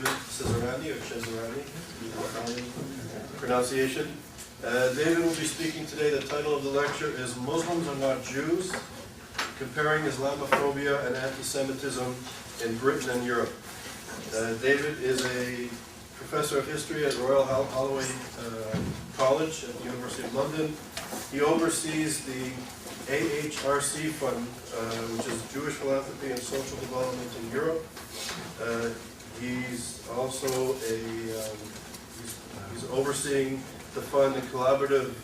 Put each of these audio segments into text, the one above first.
David Cesarani, or Cesarani, Italian pronunciation. David will be speaking today. The title of the lecture is Muslims Are Not Jews, Comparing Islamophobia and Antisemitism in Britain and Europe. David is a professor of history at Royal Holloway College at the University of London. He oversees the AHRC Fund, which is Jewish Philanthropy and Social Development in Europe. He's also he's overseeing the fund and collaborative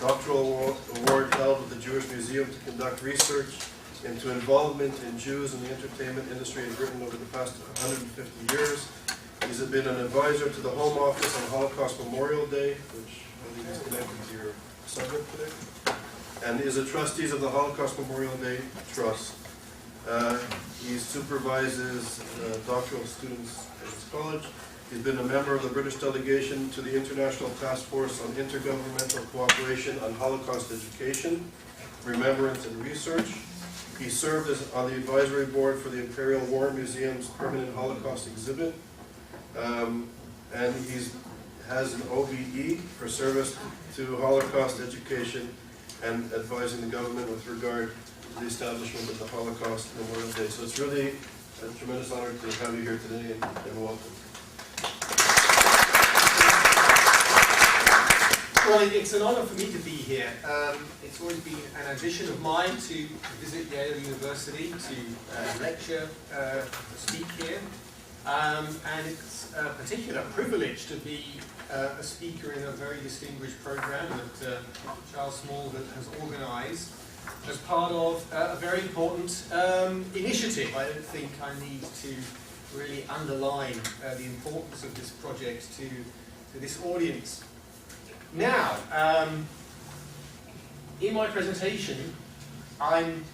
doctoral award held with the Jewish Museum to conduct research into involvement in Jews in the entertainment industry in Britain over the past 150 years. He's been an advisor to the Home Office on Holocaust Memorial Day, which I think is connected to your subject today, and is a trustee of the Holocaust Memorial Day Trust. He supervises doctoral students at his college. He's been a member of the British delegation to the International Task Force on Intergovernmental Cooperation on Holocaust Education, Remembrance and Research. He served on the advisory board for the Imperial War Museum's permanent Holocaust exhibit. And he has an OBE for service to Holocaust education and advising the government with regard to the establishment of the Holocaust Memorial Day. So it's really a tremendous honor to have you here today, and welcome. Well, it's an honor for me to be here. It's always been an ambition of mine to visit Yale University, to lecture, to speak here. And it's a particular privilege to be a speaker in a very distinguished program that Charles Small has organized as part of a very important initiative. I don't think I need to really underline the importance of this project to this audience. Now, in my presentation, I'm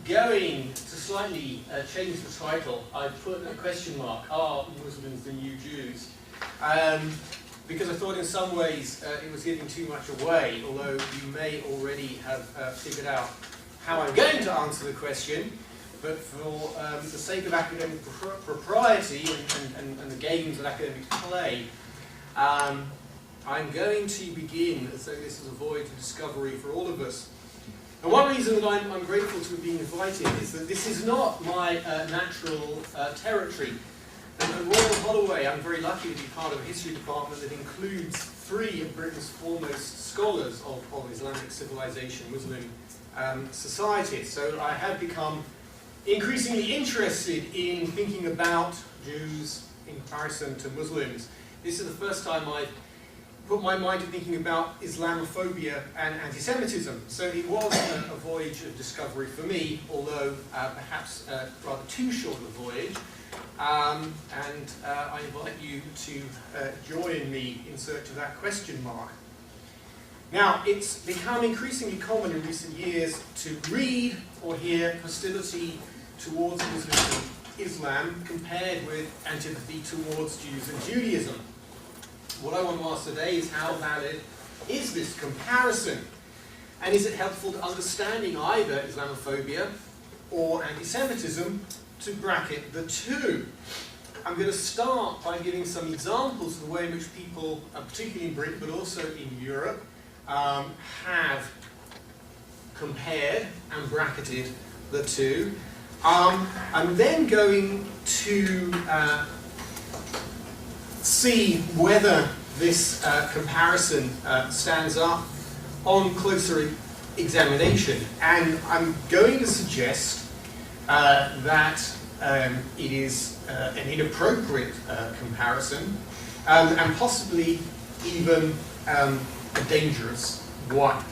going to slightly change the title. I put a question mark, are Muslims the new Jews? Because I thought in some ways it was giving too much away, although you may already have figured out how I'm going to answer the question. But for the sake of academic propriety and the games that academics play, I'm going to begin as though this is a voyage of discovery for all of us. And one reason that I'm grateful to have been invited is that this is not my natural territory. At Royal Holloway, I'm very lucky to be part of a history department that includes 3 of Britain's foremost scholars of Islamic civilization, Muslim societies. So I have become increasingly interested in thinking about Jews in comparison to Muslims. This is the first time I've put my mind to thinking about Islamophobia and Antisemitism. So it was a voyage of discovery for me, although perhaps rather too short a voyage. And I invite you to join me in search of that question mark. Now, it's become increasingly common in recent years to read or hear hostility towards Muslims and Islam compared with antipathy towards Jews and Judaism. What I want to ask today is how valid is this comparison? And is it helpful to understanding either Islamophobia or anti-Semitism to bracket the two? I'm going to start by giving some examples of the way in which people, particularly in Britain but also in Europe, have compared and bracketed the two. I'm then going to see whether this comparison stands up on closer examination. And I'm going to suggest that it is an inappropriate comparison and possibly even a dangerous one.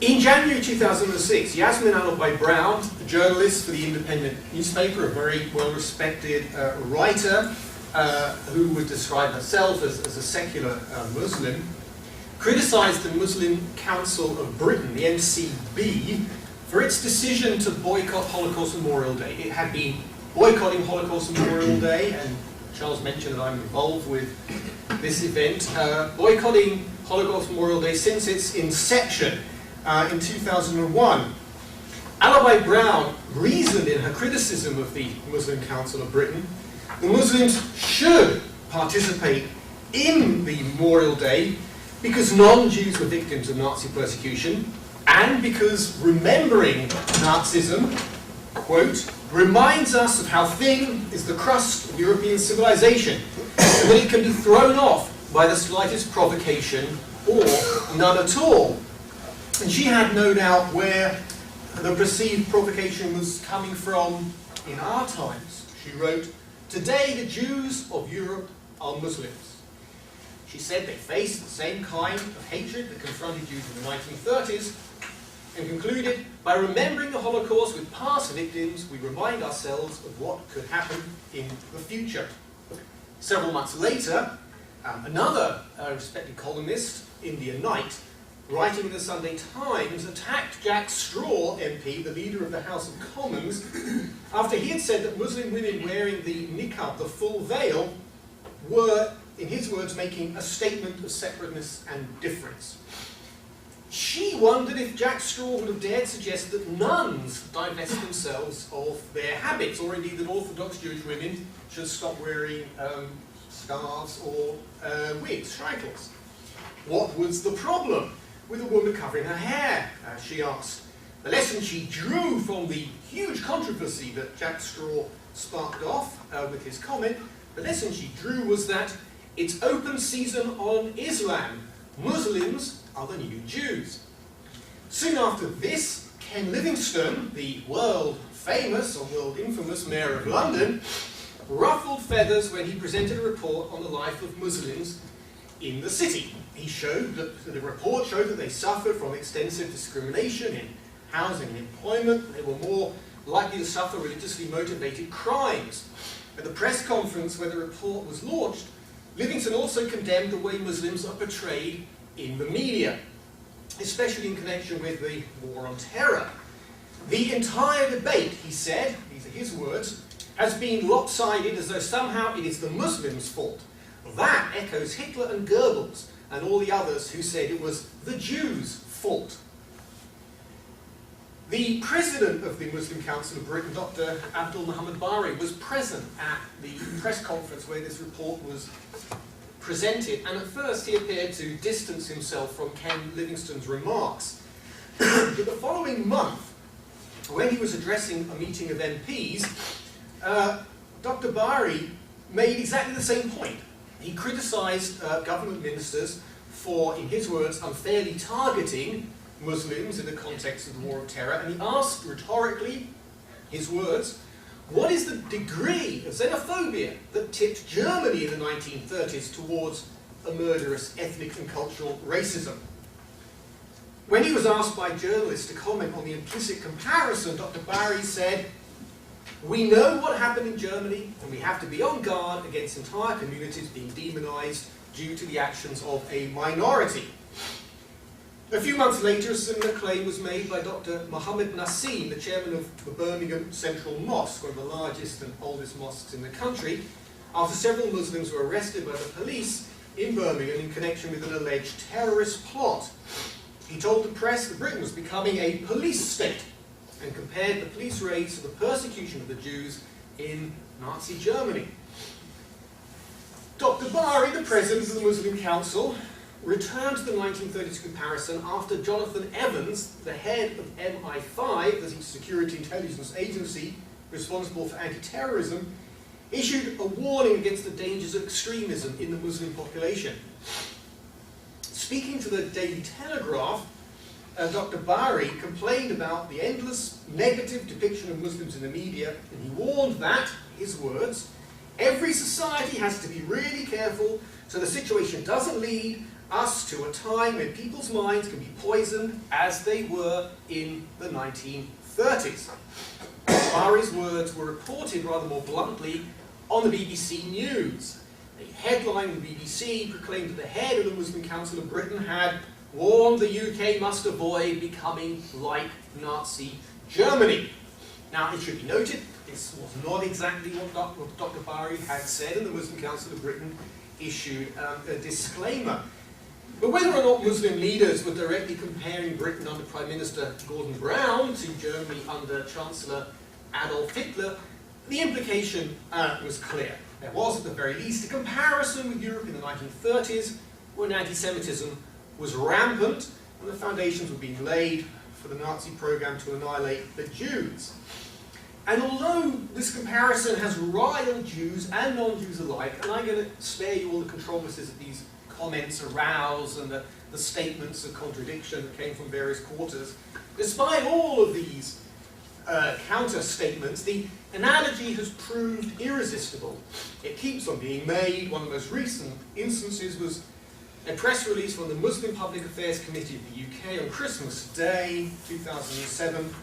In January 2006, Yasmin Al-Brown, a journalist for the Independent newspaper, a very well-respected writer who would describe herself as a secular Muslim, criticized the Muslim Council of Britain, the MCB, for its decision to boycott Holocaust Memorial Day. It had been boycotting Holocaust Memorial Day, and Charles mentioned that I'm involved with this event, boycotting Holocaust Memorial Day since its inception in 2001. Holloway Brown reasoned in her criticism of the Muslim Council of Britain, the Muslims should participate in the Memorial Day because non-Jews were victims of Nazi persecution and because remembering Nazism, quote, reminds us of how thin is the crust of European civilization and that it can be thrown off by the slightest provocation or none at all. And she had no doubt where the perceived provocation was coming from in our times. She wrote, "Today the Jews of Europe are Muslims." She said they face the same kind of hatred that confronted Jews in the 1930s, and concluded, by remembering the Holocaust with past victims, we remind ourselves of what could happen in the future. Several months later, another respected columnist, India Knight, writing in the Sunday Times, attacked Jack Straw MP, the leader of the House of Commons, after he had said that Muslim women wearing the niqab, the full veil, were, in his words, making a statement of separateness and difference. She wondered if Jack Straw would have dared suggest that nuns divest themselves of their habits, or indeed that Orthodox Jewish women should stop wearing scarves or wigs, shreikels. What was the problem with a woman covering her hair, she asked. The lesson she drew from the huge controversy that Jack Straw sparked off with his comment, the lesson she drew was that it's open season on Islam. Muslims are the new Jews. Soon after this, Ken Livingstone, the world famous or world infamous mayor of London, ruffled feathers when he presented a report on the life of Muslims in the city. He showed that the report showed that they suffered from extensive discrimination in housing and employment. They were more likely to suffer religiously motivated crimes. At the press conference where the report was launched, Livingstone also condemned the way Muslims are portrayed in the media, especially in connection with the war on terror. The entire debate, he said, these are his words, has been lopsided as though somehow it is the Muslims' fault. That echoes Hitler and Goebbels and all the others who said it was the Jews' fault. The president of the Muslim Council of Britain, Dr. Abdul Muhammad Bari, was present at the press conference where this report was presented, and at first he appeared to distance himself from Ken Livingstone's remarks. But the following month, when he was addressing a meeting of MPs, Dr. Bari made exactly the same point. He criticised government ministers for, in his words, unfairly targeting Muslims in the context of the war of terror, and he asked rhetorically, his words, what is the degree of xenophobia that tipped Germany in the 1930s towards a murderous ethnic and cultural racism? When he was asked by journalists to comment on the implicit comparison, Dr. Bari said, we know what happened in Germany, and we have to be on guard against entire communities being demonized due to the actions of a minority. A few months later, a similar claim was made by Dr. Mohammed Nassim, the chairman of the Birmingham Central Mosque, one of the largest and oldest mosques in the country, after several Muslims were arrested by the police in Birmingham in connection with an alleged terrorist plot. He told the press that Britain was becoming a police state and compared the police raids to the persecution of the Jews in Nazi Germany. Dr. Bari, the president of the Muslim Council, returned to the 1930s comparison after Jonathan Evans, the head of MI5, the security intelligence agency responsible for anti-terrorism, issued a warning against the dangers of extremism in the Muslim population. Speaking to the Daily Telegraph, Dr. Bari complained about the endless negative depiction of Muslims in the media, and he warned that, his words, every society has to be really careful so the situation doesn't lead us to a time when people's minds can be poisoned as they were in the 1930s. Bari's words were reported rather more bluntly on the BBC News. A headline in the BBC proclaimed that the head of the Muslim Council of Britain had warned the UK must avoid becoming like Nazi Germany. Now, it should be noted, this was not exactly what Dr. Bari had said, and the Muslim Council of Britain issued a disclaimer. But whether or not Muslim leaders were directly comparing Britain under Prime Minister Gordon Brown to Germany under Chancellor Adolf Hitler, the implication was clear. There was, at the very least, a comparison with Europe in the 1930s, when anti-Semitism was rampant and the foundations were being laid for the Nazi program to annihilate the Jews. And although this comparison has riled Jews and non-Jews alike, and I'm going to spare you all the controversies that these comments arouse and the statements of contradiction that came from various quarters, despite all of these counter statements, the analogy has proved irresistible. It keeps on being made. One of the most recent instances was a press release from the Muslim Public Affairs Committee of the UK on Christmas Day 2007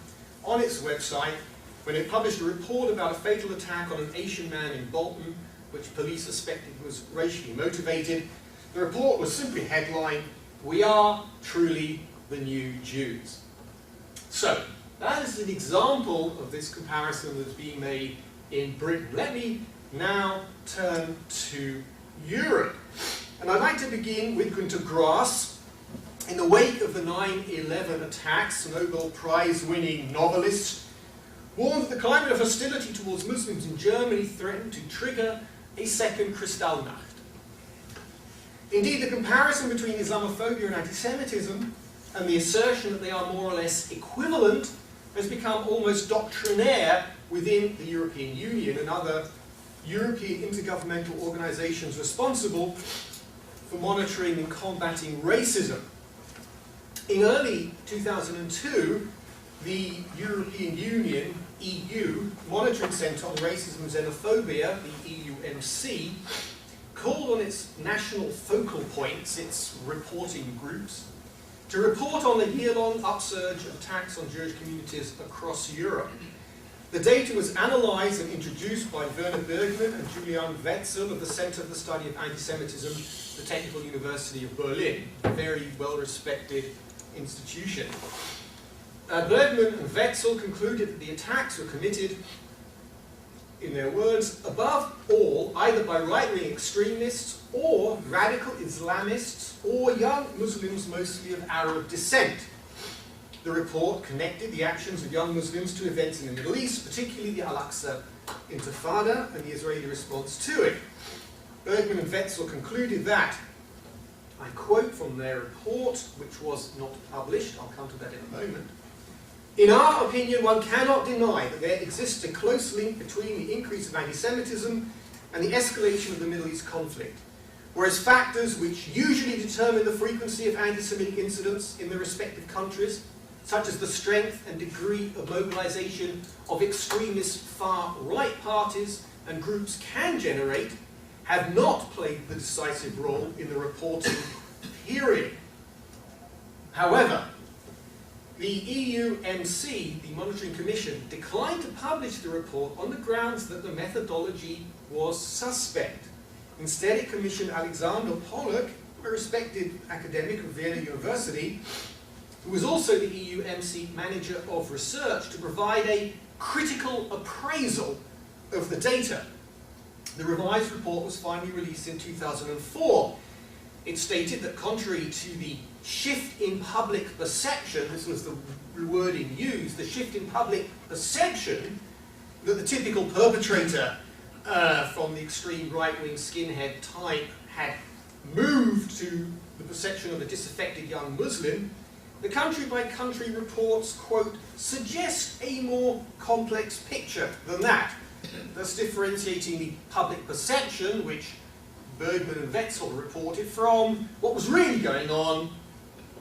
on its website, when it published a report about a fatal attack on an Asian man in Bolton, which police suspected was racially motivated. The report was simply headlined, "We are truly the new Jews." So, that is an example of this comparison that's being made in Britain. Let me now turn to Europe. And I'd like to begin with Günter Grass. In the wake of the 9/11 attacks, a Nobel Prize-winning novelist warned that the climate of hostility towards Muslims in Germany threatened to trigger a second Kristallnacht. Indeed, the comparison between Islamophobia and antisemitism and the assertion that they are more or less equivalent has become almost doctrinaire within the European Union and other European intergovernmental organizations responsible for monitoring and combating racism. In early 2002, the European Union, EU, Monitoring Centre on Racism and Xenophobia, the EUMC, called on its national focal points, its reporting groups, to report on the year-long upsurge of attacks on Jewish communities across Europe. The data was analysed and introduced by Werner Bergmann and Julian Wetzel of the Centre for the Study of Antisemitism, the Technical University of Berlin, a very well-respected institution. Bergmann and Wetzel concluded that the attacks were committed, in their words, above all, either by right-wing extremists or radical Islamists or young Muslims, mostly of Arab descent. The report connected the actions of young Muslims to events in the Middle East, particularly the Al-Aqsa Intifada and the Israeli response to it. Bergmann and Wetzel concluded that, I quote from their report, which was not published, I'll come to that in a moment, "In our opinion, one cannot deny that there exists a close link between the increase of anti-Semitism and the escalation of the Middle East conflict, whereas factors which usually determine the frequency of anti-Semitic incidents in the respective countries, such as the strength and degree of mobilization of extremist far-right parties and groups can generate, have not played the decisive role in the reporting period." However, the EUMC, the Monitoring Commission, declined to publish the report on the grounds that the methodology was suspect. Instead, it commissioned Alexander Pollock, a respected academic of Vienna University, who was also the EUMC Manager of Research, to provide a critical appraisal of the data. The revised report was finally released in 2004. It stated that contrary to the shift in public perception, this was the wording used, the shift in public perception that the typical perpetrator from the extreme right-wing skinhead type had moved to the perception of a disaffected young Muslim, the country-by-country reports, quote, suggest a more complex picture than that, thus differentiating the public perception, which Bergmann and Wetzel reported, from what was really going on,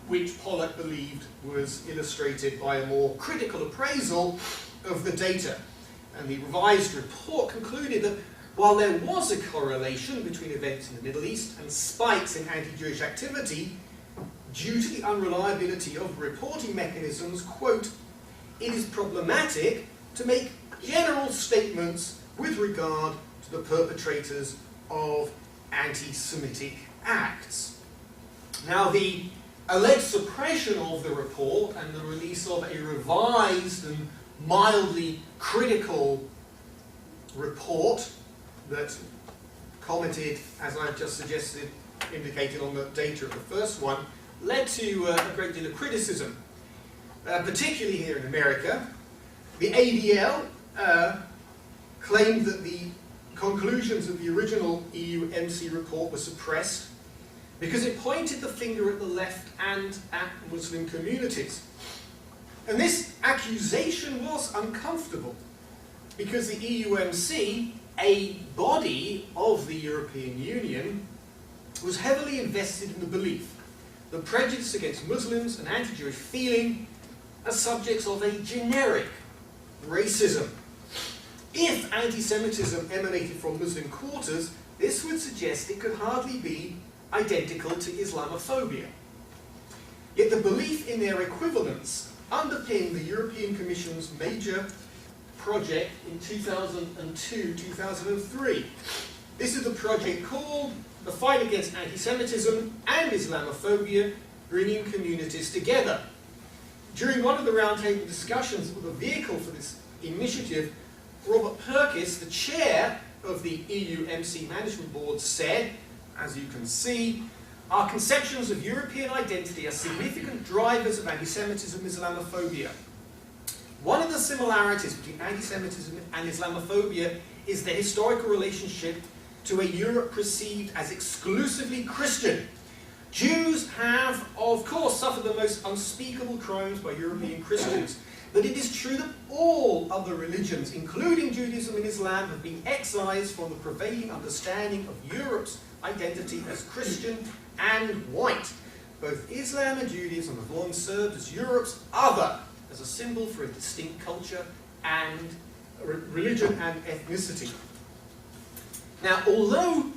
which Pollock believed was illustrated by a more critical appraisal of the data. And the revised report concluded that while there was a correlation between events in the Middle East and spikes in anti-Jewish activity, due to the unreliability of reporting mechanisms, quote, it is problematic to make general statements with regard to the perpetrators of anti-Semitic acts. Now, the alleged suppression of the report and the release of a revised and mildly critical report that commented, as I've just suggested, indicated on the data of the first one, led to a great deal of criticism, particularly here in America. The ADL claimed that the conclusions of the original EU MC report were suppressed because it pointed the finger at the left and at Muslim communities. And this accusation was uncomfortable because the EUMC, a body of the European Union, was heavily invested in the belief that prejudice against Muslims and anti-Jewish feeling are subjects of a generic racism. If anti-Semitism emanated from Muslim quarters, this would suggest it could hardly be identical to Islamophobia. Yet the belief in their equivalence underpinned the European Commission's major project in 2002-2003. This is a project called The Fight Against Anti-Semitism and Islamophobia, Bringing Communities Together. During one of the roundtable discussions with the vehicle for this initiative, Robert Purkis, the chair of the EU MC Management Board, said, as you can see, our conceptions of European identity are significant drivers of anti-Semitism and Islamophobia. One of the similarities between anti-Semitism and Islamophobia is the historical relationship to a Europe perceived as exclusively Christian. Jews have, of course, suffered the most unspeakable crimes by European Christians, but it is true that all other religions, including Judaism and Islam, have been excised from the prevailing understanding of Europe's identity as Christian and white. Both Islam and Judaism have long served as Europe's other, as a symbol for a distinct culture and religion and ethnicity. Now, although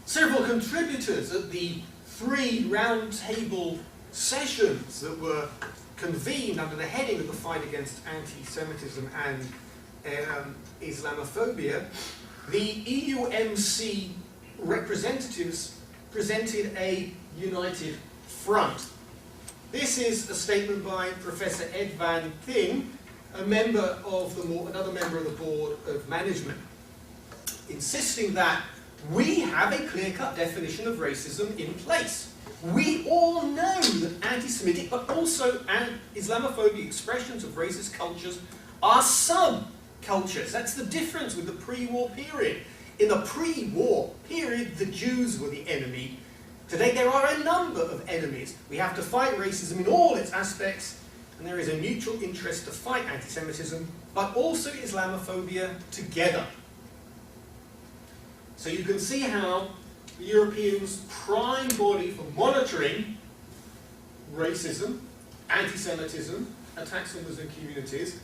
several contributors at the 3 roundtable sessions that were convened under the heading of the fight against anti-Semitism and Islamophobia, the EUMC representatives presented a united front. This is a statement by Professor Ed van Thyn, another member of the Board of Management, insisting that we have a clear-cut definition of racism in place. We all know that anti-Semitic, but also Islamophobic expressions of racist cultures are subcultures. That's the difference with the pre-war period. In the pre-war period, the Jews were the enemy. Today there are a number of enemies. We have to fight racism in all its aspects, and there is a mutual interest to fight anti-Semitism, but also Islamophobia together. So you can see how the Europeans' prime body for monitoring racism, anti-Semitism, attacks on Muslim communities,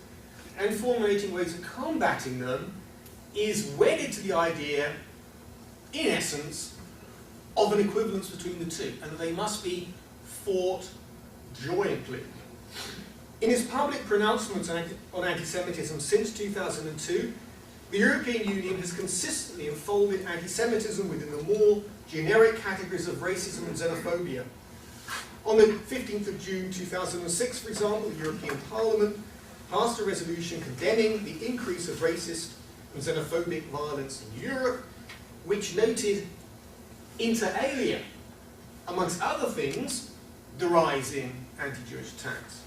and formulating ways of combating them is wedded to the idea, in essence, of an equivalence between the two, and that they must be fought jointly. In his public pronouncements on anti-Semitism since 2002, the European Union has consistently enfolded anti-Semitism within the more generic categories of racism and xenophobia. On the 15th of June 2006, for example, the European Parliament passed a resolution condemning the increase of racist and xenophobic violence in Europe, which noted inter alia, amongst other things, the rise in anti-Jewish attacks.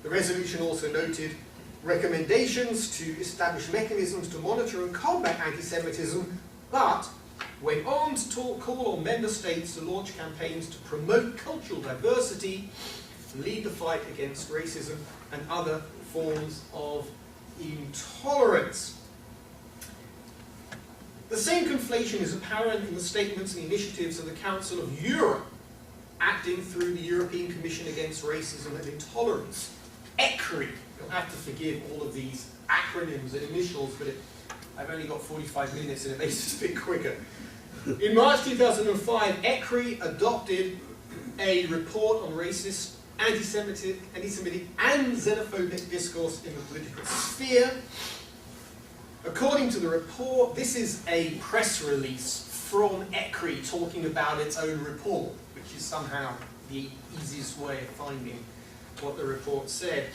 The resolution also noted recommendations to establish mechanisms to monitor and combat anti-Semitism, but went on to call on member states to launch campaigns to promote cultural diversity and lead the fight against racism and other forms of intolerance. The same conflation is apparent in the statements and initiatives of the Council of Europe, acting through the European Commission Against Racism and Intolerance, ECRI. You'll have to forgive all of these acronyms and initials, but I've only got 45 minutes and it makes it a bit quicker. In March 2005, ECRI adopted a report on racist, anti-Semitic and xenophobic discourse in the political sphere. According to the report, this is a press release from ECRI talking about its own report, which is somehow the easiest way of finding what the report said.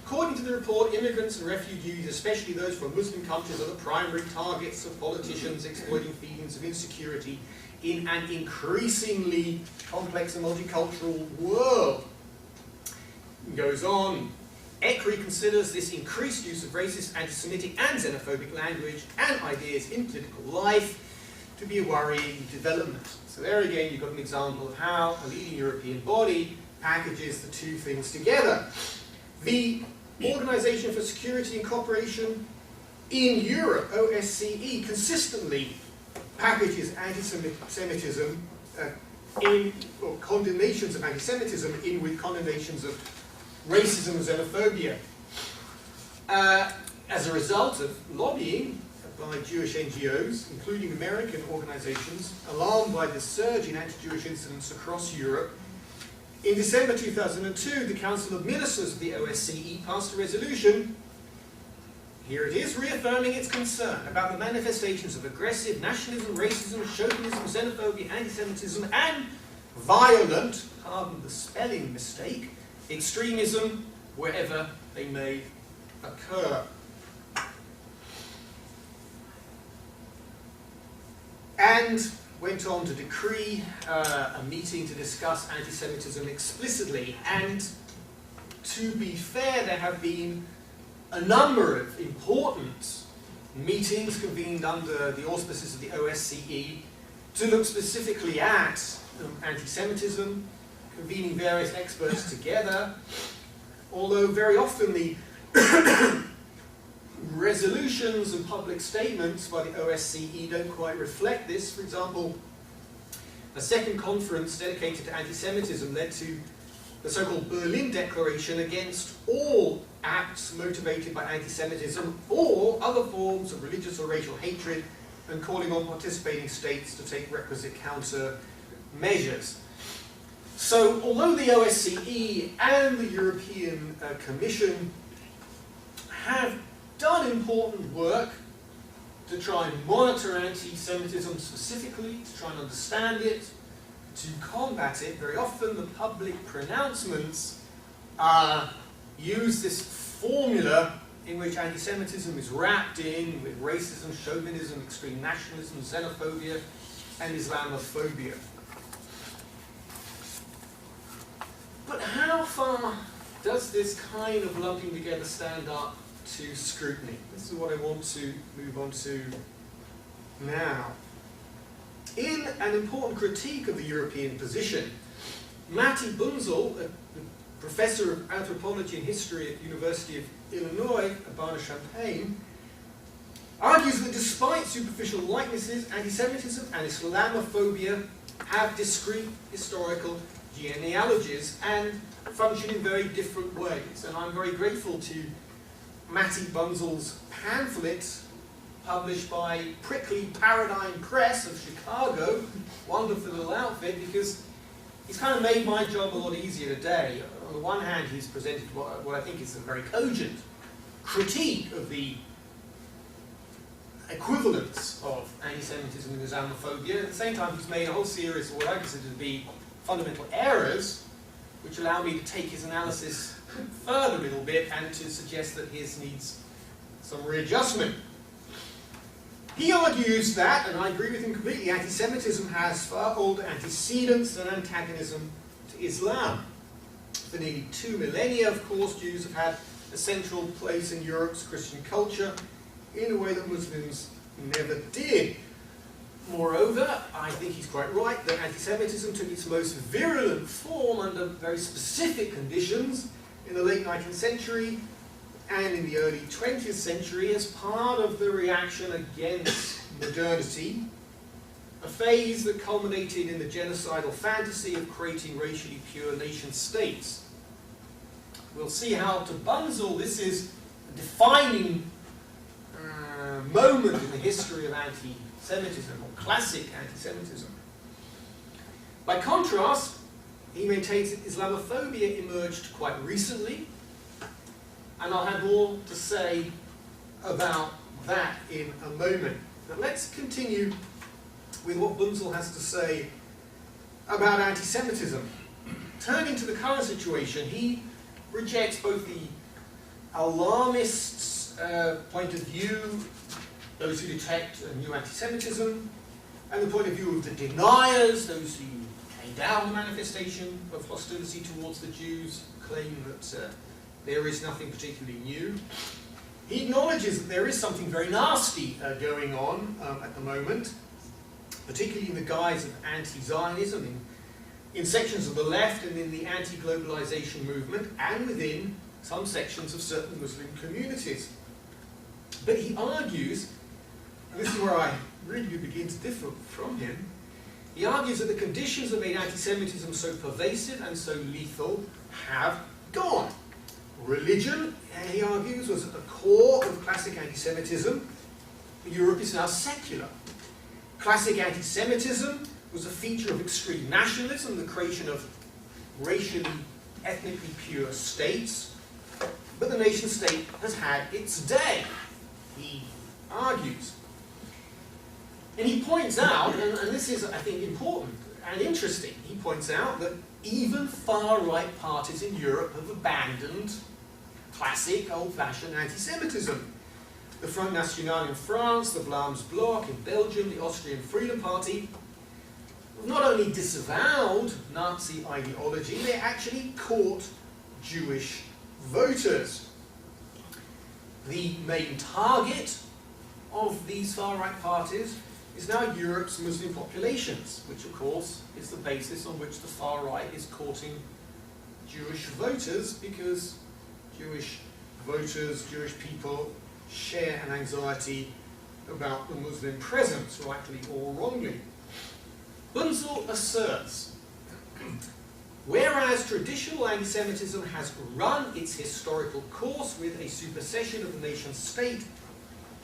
According to the report, immigrants and refugees, especially those from Muslim countries, are the primary targets of politicians exploiting feelings of insecurity in an increasingly complex and multicultural world. It goes on. ECRI considers this increased use of racist, anti-Semitic and xenophobic language and ideas in political life to be a worrying development. So there again you've got an example of how a leading European body packages the two things together. The Organization for Security and Cooperation in Europe, OSCE, consistently packages anti-Semitism or condemnations of anti-Semitism in with condemnations of racism and xenophobia. As a result of lobbying by Jewish NGOs, including American organizations, alarmed by the surge in anti-Jewish incidents across Europe, in December 2002, the Council of Ministers of the OSCE passed a resolution, here it is, reaffirming its concern about the manifestations of aggressive nationalism, racism, chauvinism, xenophobia, anti-Semitism, and violent, pardon the spelling mistake, extremism wherever they may occur. And went on to decree a meeting to discuss anti-Semitism explicitly. And to be fair, there have been a number of important meetings convened under the auspices of the OSCE to look specifically at anti-Semitism, convening various experts together, although very often the resolutions and public statements by the OSCE don't quite reflect this. For example, a second conference dedicated to anti-Semitism led to the so-called Berlin Declaration against all acts motivated by anti-Semitism or other forms of religious or racial hatred, and calling on participating states to take requisite counter-measures. So, although the OSCE and the European Commission have done important work to try and monitor anti-Semitism specifically, to try and understand it, to combat it, very often the public pronouncements use this formula in which anti-Semitism is wrapped in with racism, chauvinism, extreme nationalism, xenophobia, and Islamophobia. But how far does this kind of lumping together stand up to scrutiny? This is what I want to move on to now. In an important critique of the European position, Matti Bunzl, a professor of anthropology and history at the University of Illinois, Urbana-Champaign, argues that despite superficial likenesses, anti-Semitism and Islamophobia have discrete historical genealogies and function in very different ways. And I'm very grateful to Matti Bunzl's pamphlet, published by Prickly Paradigm Press of Chicago, wonderful little outfit, because he's kind of made my job a lot easier today. On the one hand, he's presented what I think is a very cogent critique of the equivalence of anti-Semitism and Islamophobia. At the same time, he's made a whole series of what I consider to be fundamental errors, which allow me to take his analysis further a little bit and to suggest that his needs some readjustment. He argues that, and I agree with him completely, anti-Semitism has far older antecedents than antagonism to Islam. For nearly 2 millennia, of course, Jews have had a central place in Europe's Christian culture in a way that Muslims never did. Moreover, I think he's quite right that anti-Semitism took its most virulent form under very specific conditions in the late 19th century and in the early 20th century as part of the reaction against modernity, a phase that culminated in the genocidal fantasy of creating racially pure nation states. We'll see how to Bunzl this is a defining moment in the history of anti-Semitism, or classic anti-Semitism. By contrast, he maintains that Islamophobia emerged quite recently, and I'll have more to say about that in a moment. But let's continue with what Bunzl has to say about anti-Semitism. Turning to the current situation, he rejects both the alarmists' point of view, those who detect new anti-Semitism, and the point of view of the deniers, those who came down the manifestation of hostility towards the Jews, claim that there is nothing particularly new. He acknowledges that there is something very nasty going on at the moment, particularly in the guise of anti-Zionism in sections of the left and in the anti-globalization movement, and within some sections of certain Muslim communities. But he argues, and this is where I really begin to differ from him, he argues that the conditions that made anti-Semitism so pervasive and so lethal have gone. Religion, he argues, was at the core of classic anti-Semitism. Europe is now secular. Classic anti-Semitism was a feature of extreme nationalism, the creation of racially, ethnically pure states. But the nation-state has had its day, he argues. And he points out, and this is, I think, important and interesting, he points out that even far-right parties in Europe have abandoned classic, old-fashioned anti-Semitism. The Front National in France, the Vlaams Blok in Belgium, the Austrian Freedom Party have not only disavowed Nazi ideology, they actually court Jewish voters. The main target of these far-right parties is now Europe's Muslim populations, which of course is the basis on which the far right is courting Jewish voters, because Jewish voters, Jewish people, share an anxiety about the Muslim presence, rightly or wrongly. Bunzel asserts, whereas traditional anti-Semitism has run its historical course with a supersession of the nation-state,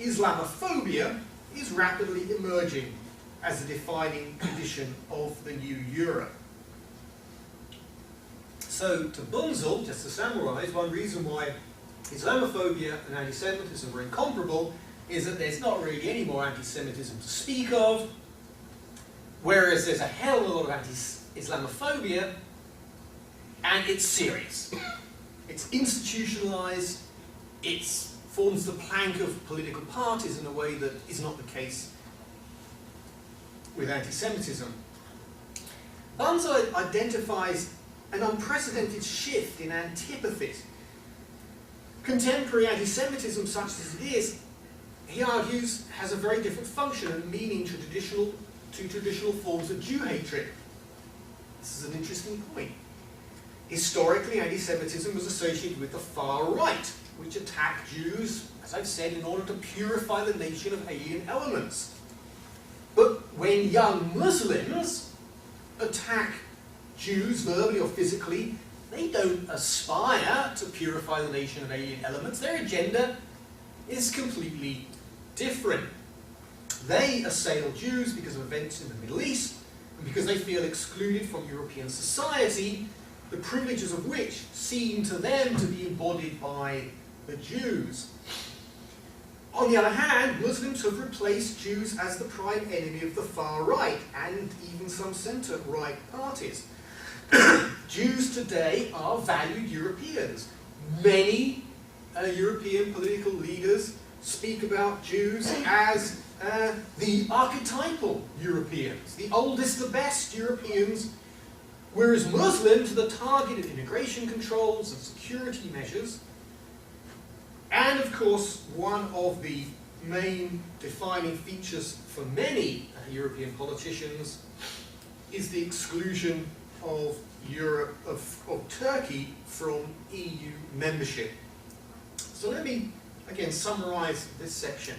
Islamophobia is rapidly emerging as a defining condition of the new Europe. So, to Bunzel, just to summarize, one reason why Islamophobia and anti-Semitism are incomparable is that there's not really any more anti-Semitism to speak of, whereas there's a hell of a lot of anti-Islamophobia, and it's serious. It's institutionalized, it forms the plank of political parties in a way that is not the case with anti-Semitism. Bunzel identifies an unprecedented shift in antipathies. Contemporary anti-Semitism, such as it is, he argues, has a very different function and meaning to traditional forms of Jew hatred. This is an interesting point. Historically, anti-Semitism was associated with the far right, which attacked Jews, as I've said, in order to purify the nation of alien elements. But when young Muslims attack Jews verbally or physically, they don't aspire to purify the nation of alien elements. Their agenda is completely different. They assail Jews because of events in the Middle East, and because they feel excluded from European society, the privileges of which seem to them to be embodied by the Jews. On the other hand, Muslims have replaced Jews as the prime enemy of the far right, and even some centre-right parties. Jews today are valued Europeans. Many European political leaders speak about Jews as the archetypal Europeans, the oldest, the best Europeans, whereas Muslims are the target of immigration controls and security measures. And of course, one of the main defining features for many European politicians is the exclusion of Europe, of Turkey, from EU membership. So let me again summarize this section.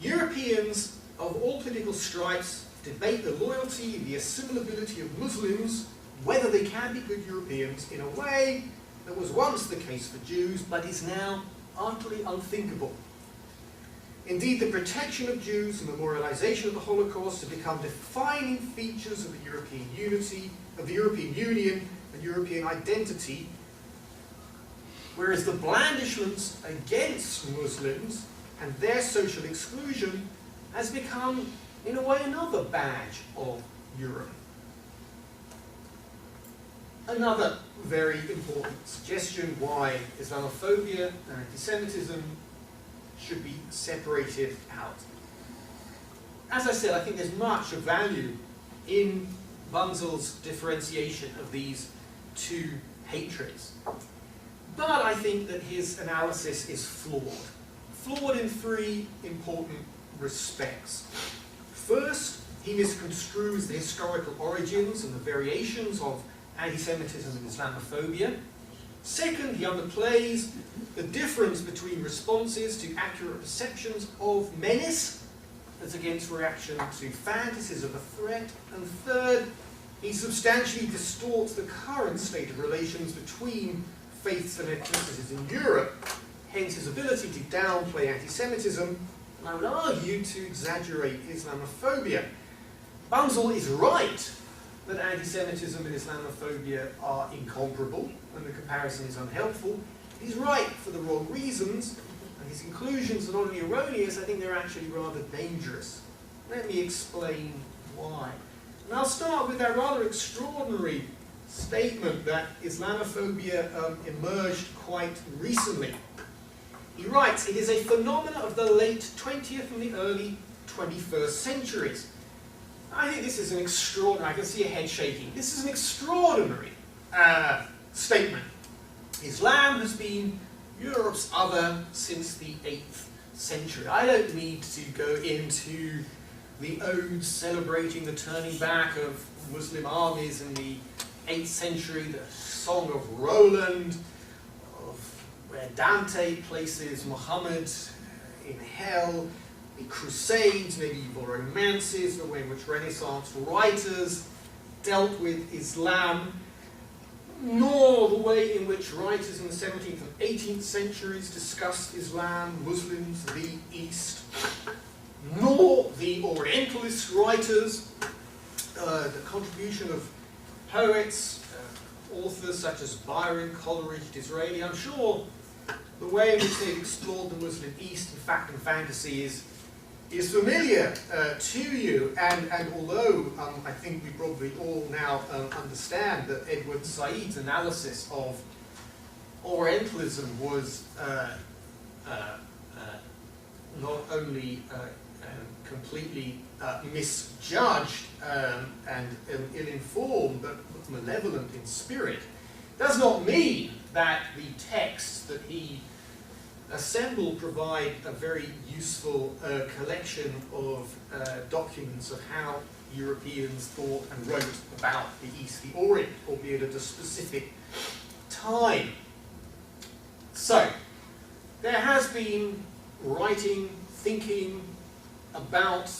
Europeans of all political stripes debate the loyalty and the assimilability of Muslims, whether they can be good Europeans, in a way that was once the case for Jews, but is now utterly unthinkable. Indeed, the protection of Jews and memorialization of the Holocaust have become defining features of the European unity, of the European Union and European identity, whereas the blandishments against Muslims and their social exclusion has become, in a way, another badge of Europe. Another very important suggestion why Islamophobia and anti-Semitism should be separated out. as I said, I think there's much of value in Bunzel's differentiation of these two hatreds. But I think that his analysis is flawed. Flawed in three important respects. First, he misconstrues the historical origins and the variations of anti-Semitism and Islamophobia. Second, he underplays the difference between responses to accurate perceptions of menace as against reaction to fantasies of a threat. And third, he substantially distorts the current state of relations between faiths and ethnicities in Europe, hence his ability to downplay anti-Semitism, and I would argue to exaggerate Islamophobia. Bunzel is right that anti-Semitism and Islamophobia are incomparable, and the comparison is unhelpful. He's right for the wrong reasons, and his conclusions are not only erroneous, I think they're actually rather dangerous. Let me explain why. And I'll start with that rather extraordinary statement that Islamophobia emerged quite recently. He writes, "It is a phenomenon of the late 20th and the early 21st centuries." I think this is an extraordinary, I can see a head shaking, this is an extraordinary statement. Islam has been Europe's other since the 8th century. I don't need to go into the odes celebrating the turning back of Muslim armies in the 8th century, the Song of Roland, where Dante places Muhammad in hell, the Crusades, medieval romances, the way in which Renaissance writers dealt with Islam, nor the way in which writers in the 17th and 18th centuries discussed Islam, Muslims, the East, nor the Orientalist writers, the contribution of poets, authors such as Byron, Coleridge, Disraeli. I'm sure the way in which they've explored the Muslim East in fact and fantasy is familiar to you, and although I think we probably all now understand that Edward Said's analysis of Orientalism was not only completely misjudged and ill-informed, but malevolent in spirit, does not mean that the texts that he assembled provide a very useful collection of documents of how Europeans thought and wrote about the East, the Orient, albeit at a specific time. So, there has been writing, thinking about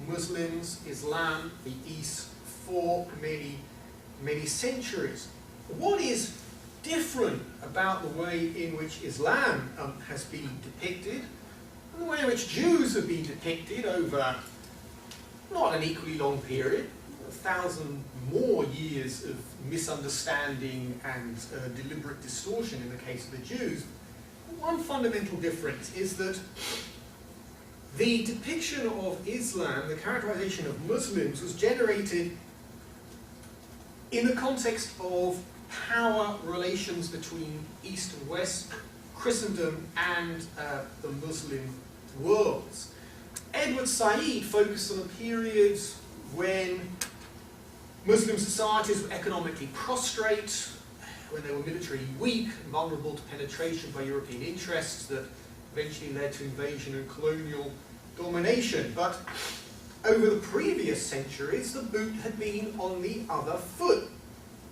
Muslims, Islam, the East for many, many centuries. What is different about the way in which Islam has been depicted, and the way in which Jews have been depicted over not an equally long period, 1,000 more years of misunderstanding and deliberate distortion in the case of the Jews. One fundamental difference is that the depiction of Islam, the characterization of Muslims, was generated in the context of power relations between East and West, Christendom and the Muslim worlds. Edward Said focused on a period when Muslim societies were economically prostrate, when they were militarily weak, vulnerable to penetration by European interests that eventually led to invasion and colonial domination. But over the previous centuries, the boot had been on the other foot.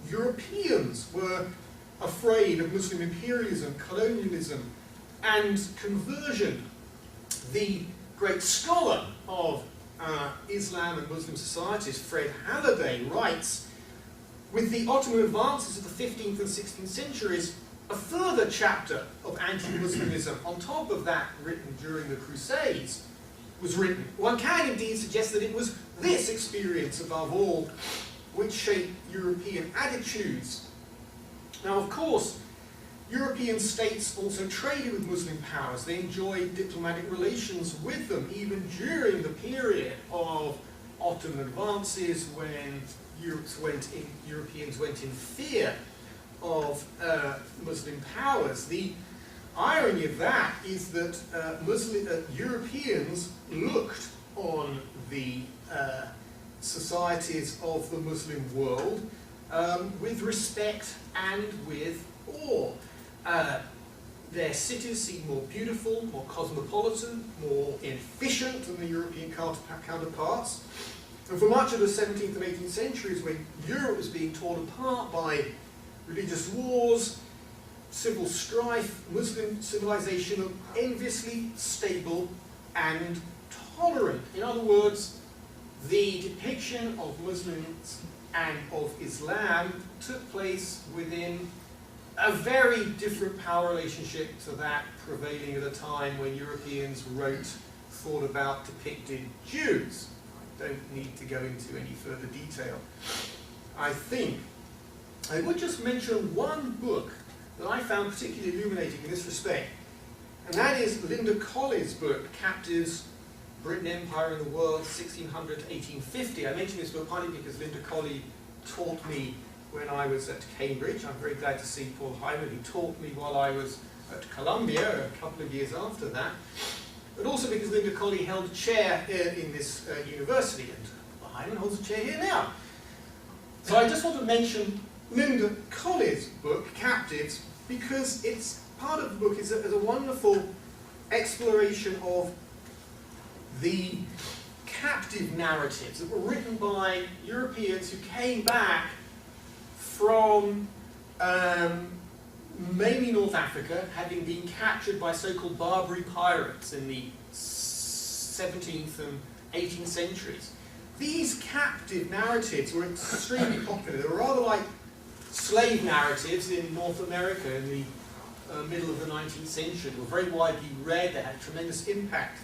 Europeans were afraid of Muslim imperialism, colonialism, and conversion. The great scholar of Islam and Muslim societies, Fred Halliday, writes, with the Ottoman advances of the 15th and 16th centuries, a further chapter of anti-Muslimism on top of that written during the Crusades was written. One can indeed suggest that it was this experience above all which shaped European attitudes. Now, of course, European states also traded with Muslim powers. They enjoyed diplomatic relations with them, even during the period of Ottoman advances when Europeans went in fear of Muslim powers. The irony of that is that Europeans looked on the societies of the Muslim world with respect and with awe. Their cities seem more beautiful, more cosmopolitan, more efficient than the European counterparts. And for much of the 17th and 18th centuries, when Europe was being torn apart by religious wars, civil strife, Muslim civilization was enviously stable and tolerant. In other words, the depiction of Muslims and of Islam took place within a very different power relationship to that prevailing at a time when Europeans thought about, depicted Jews. I don't need to go into any further detail. I think I would just mention one book that I found particularly illuminating in this respect, and that is Linda Colley's book, Captives, Britain Empire and the World, 1600 to 1850. I mention this book partly because Linda Colley taught me when I was at Cambridge. I'm very glad to see Paul Hyman, who taught me while I was at Columbia a couple of years after that. But also because Linda Colley held a chair in this university, and Paul Hyman holds a chair here now. So I just want to mention Linda Colley's book, Captives, because it's part of the book is a wonderful exploration of the captive narratives that were written by Europeans who came back from mainly North Africa, having been captured by so-called Barbary pirates in the 17th and 18th centuries. These captive narratives were extremely popular. They were rather like slave narratives in North America in the middle of the 19th century. They were very widely read, they had tremendous impact.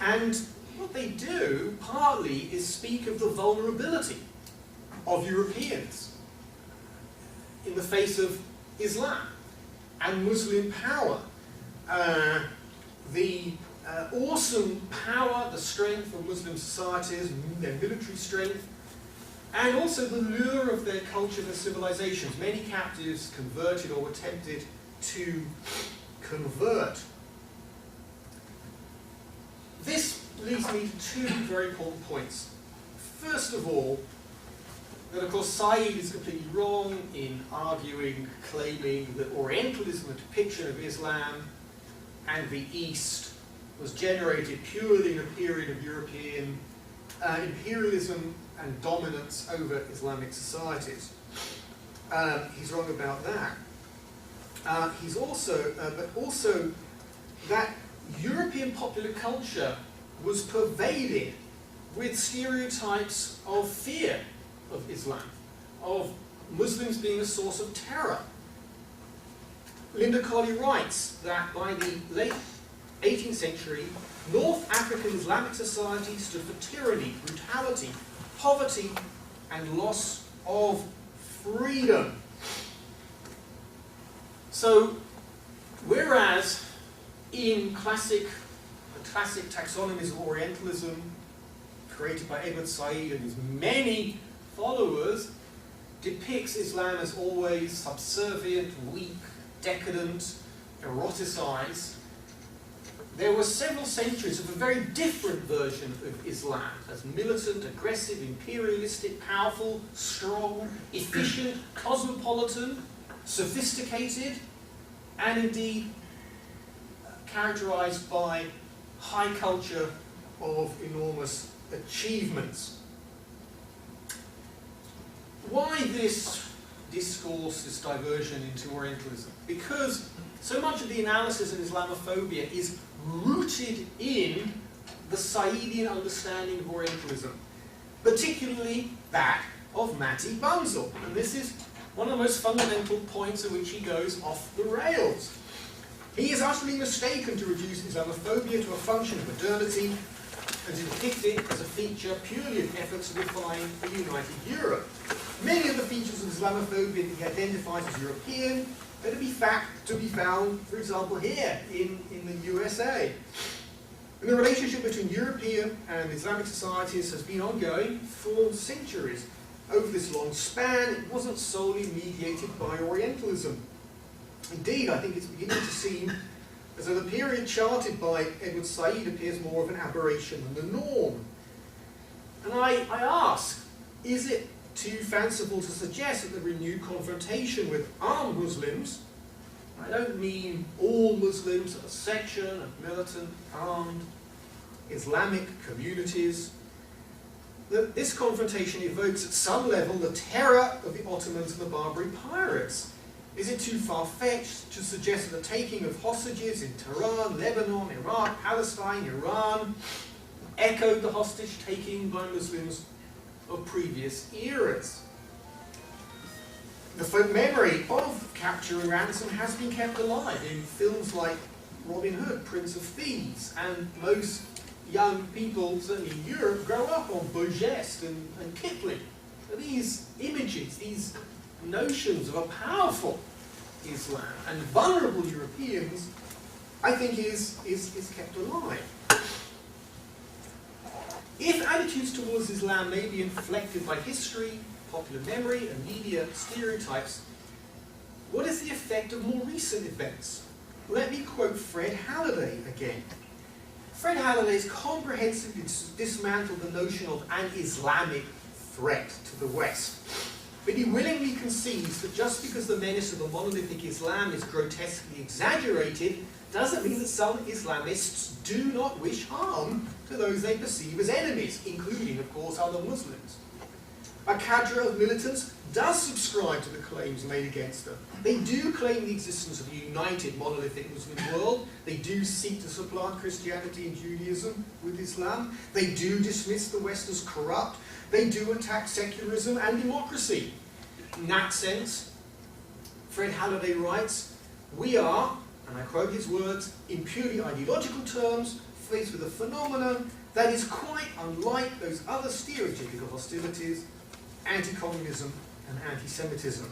And what they do, partly, is speak of the vulnerability of Europeans in the face of Islam and Muslim power. The awesome power, the strength of Muslim societies, their military strength, and also the lure of their culture and civilizations. Many captives converted or were tempted to convert. This leads me to two very important points. First of all, that of course Said is completely wrong in arguing, claiming that Orientalism, a depiction of Islam and the East, was generated purely in a period of European imperialism and dominance over Islamic societies. He's wrong about that. He's also, but also that European popular culture was pervaded with stereotypes of fear of Islam, of Muslims being a source of terror. Linda Colley writes that by the late 18th century, North African Islamic society stood for tyranny, brutality, poverty, and loss of freedom. So, whereas in the classic taxonomies of Orientalism, created by Edward Said and his many followers, depicts Islam as always subservient, weak, decadent, eroticized, there were several centuries of a very different version of Islam, as militant, aggressive, imperialistic, powerful, strong, efficient, cosmopolitan, sophisticated, and indeed characterized by high culture of enormous achievements. Why this discourse, this diversion into Orientalism? Because so much of the analysis of Islamophobia is rooted in the Saidian understanding of Orientalism, particularly that of Matti Bunzel. And this is one of the most fundamental points at which he goes off the rails. He is utterly mistaken to reduce Islamophobia to a function of modernity and to depict it as a feature purely of efforts to define a united Europe. Many of the features of Islamophobia that he identifies as European are to be found, for example, here in the USA. And the relationship between European and Islamic societies has been ongoing for centuries. Over this long span, it wasn't solely mediated by Orientalism. Indeed, I think it's beginning to seem as though the period charted by Edward Said appears more of an aberration than the norm. And I ask, is it too fanciful to suggest that the renewed confrontation with armed Muslims, I don't mean all Muslims, but a section of militant, armed, Islamic communities, that this confrontation evokes at some level the terror of the Ottomans and the Barbary pirates? Is it too far-fetched to suggest that the taking of hostages in Tehran, Lebanon, Iraq, Palestine, Iran echoed the hostage-taking by Muslims of previous eras? The folk memory of capture and ransom has been kept alive in films like Robin Hood, Prince of Thieves, and most young people, certainly in Europe, grow up on Beaugest and Kipling. These images, these notions of a powerful Islam and vulnerable Europeans, I think is kept alive. If attitudes towards Islam may be inflected by history, popular memory, and media stereotypes, what is the effect of more recent events? Let me quote Fred Halliday again. Fred Halliday's comprehensively dismantled the notion of an Islamic threat to the West. But he willingly concedes that just because the menace of a monolithic Islam is grotesquely exaggerated, doesn't mean that some Islamists do not wish harm to those they perceive as enemies, including, of course, other Muslims. A cadre of militants does subscribe to the claims made against them. They do claim the existence of a united monolithic Muslim world. They do seek to supplant Christianity and Judaism with Islam. They do dismiss the West as corrupt. They do attack secularism and democracy. In that sense, Fred Halliday writes, "We are," and I quote his words, "in purely ideological terms, faced with a phenomenon that is quite unlike those other stereotypical hostilities, anti-communism and anti-Semitism."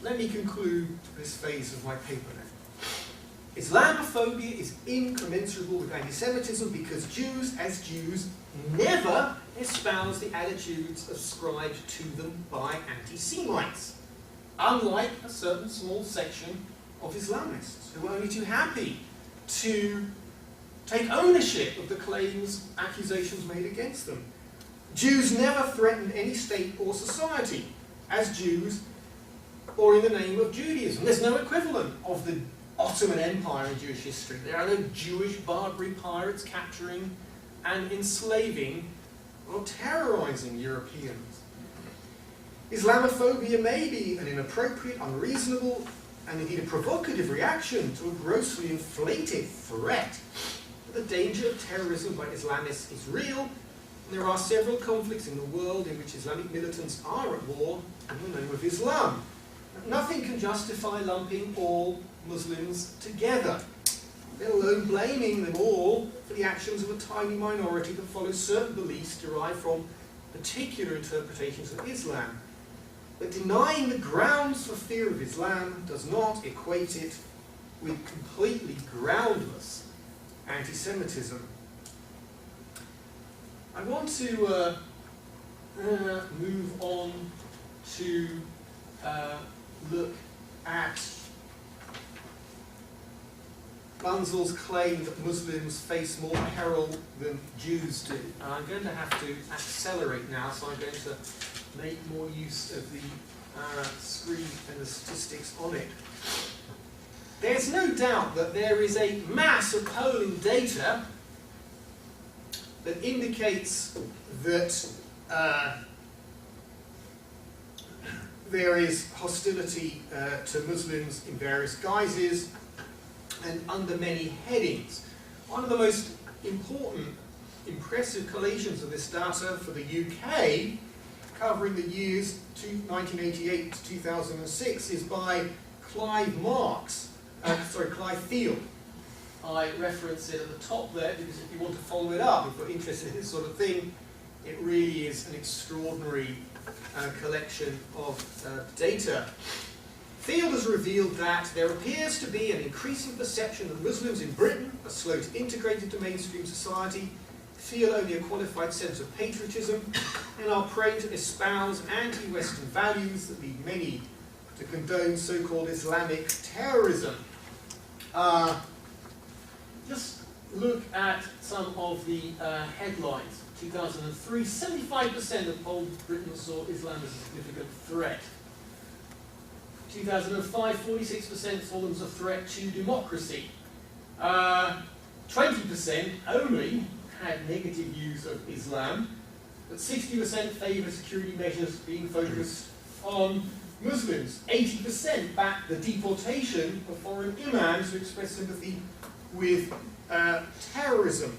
Let me conclude this phase of my paper now. Islamophobia is incommensurable with anti-Semitism because Jews, as Jews, never espouse the attitudes ascribed to them by anti-Semites, unlike a certain small section of Islamists who are only too happy to take ownership of the claims, accusations made against them. Jews never threatened any state or society as Jews or in the name of Judaism. There's no equivalent of the Ottoman Empire in Jewish history. There are no Jewish Barbary pirates capturing and enslaving or terrorizing Europeans. Islamophobia may be an inappropriate, unreasonable, and indeed a provocative reaction to a grossly inflated threat. But the danger of terrorism by Islamists is real. There are several conflicts in the world in which Islamic militants are at war in the name of Islam. Nothing can justify lumping all Muslims together, let alone blaming them all for the actions of a tiny minority that follows certain beliefs derived from particular interpretations of Islam. But denying the grounds for fear of Islam does not equate it with completely groundless anti-Semitism. I want to move on to look at Bunzel's claim that Muslims face more peril than Jews do. And I'm going to have to accelerate now, so I'm going to make more use of the screen and the statistics on it. There's no doubt that there is a mass of polling data that indicates that there is hostility to Muslims in various guises and under many headings. One of the most important, impressive collations of this data for the UK, covering the years 1988 to 2006, is by Clive Field. I reference it at the top there because if you want to follow it up, if you're interested in this sort of thing, it really is an extraordinary collection of data. Field has revealed that there appears to be an increasing perception that Muslims in Britain are slow to integrate into mainstream society, feel only a qualified sense of patriotism, and are prone to espouse anti-Western values that lead many to condone so-called Islamic terrorism. Just look at some of the headlines. 2003, 75% of polled Britons saw Islam as a significant threat. 2005, 46% saw them as a threat to democracy. 20% only had negative views of Islam, but 60% favoured security measures being focused on Muslims. 80% backed the deportation of foreign imams who expressed sympathy with terrorism.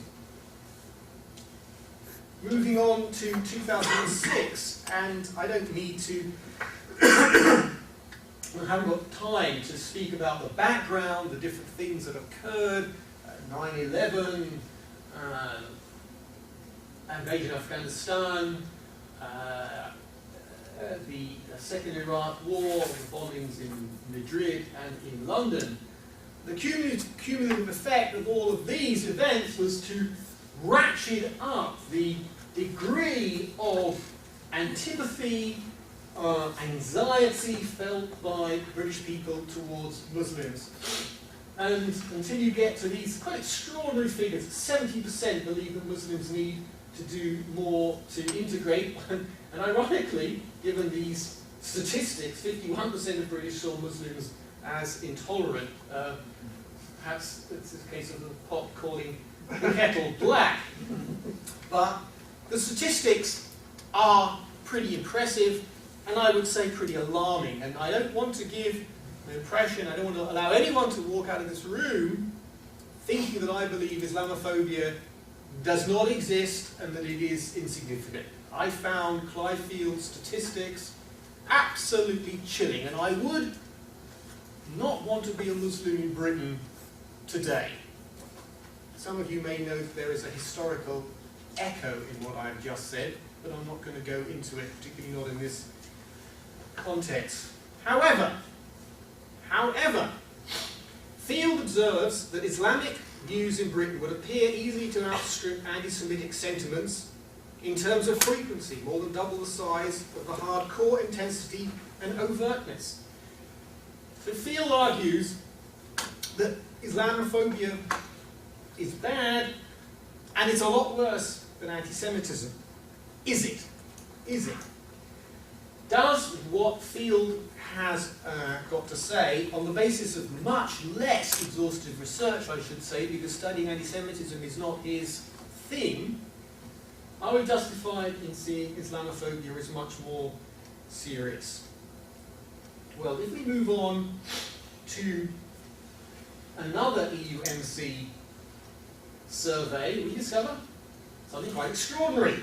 Moving on to 2006, and I don't need to, I haven't got time to speak about the background, the different things that occurred, 9/11, invasion of Afghanistan, the Second Iraq War, the bombings in Madrid and in London. The cumulative effect of all of these events was to ratchet up the degree of antipathy, anxiety felt by British people towards Muslims. And until you get to these quite extraordinary figures, 70% believe that Muslims need to do more to integrate. And ironically, given these statistics, 51% of British saw Muslims as intolerant. Perhaps it's a case of the pot calling the kettle black. But the statistics are pretty impressive, and I would say pretty alarming. And I don't want to give the impression, I don't want to allow anyone to walk out of this room thinking that I believe Islamophobia does not exist and that it is insignificant. I found Clive Field's statistics absolutely chilling, and I would not want to be a Muslim in Britain today. Some of you may know that there is a historical echo in what I've just said, but I'm not going to go into it, particularly not in this context. However, Field observes that Islamic views in Britain would appear easily to outstrip anti-Semitic sentiments in terms of frequency, more than double the size of the hardcore intensity and overtness. So Field argues that Islamophobia is bad, and it's a lot worse than anti-Semitism. Is it? Is it? Does what Field has got to say, on the basis of much less exhaustive research, I should say, because studying anti-Semitism is not his thing, are we justified in seeing Islamophobia as much more serious? Well, if we move on to another EUMC survey, we discover something quite extraordinary.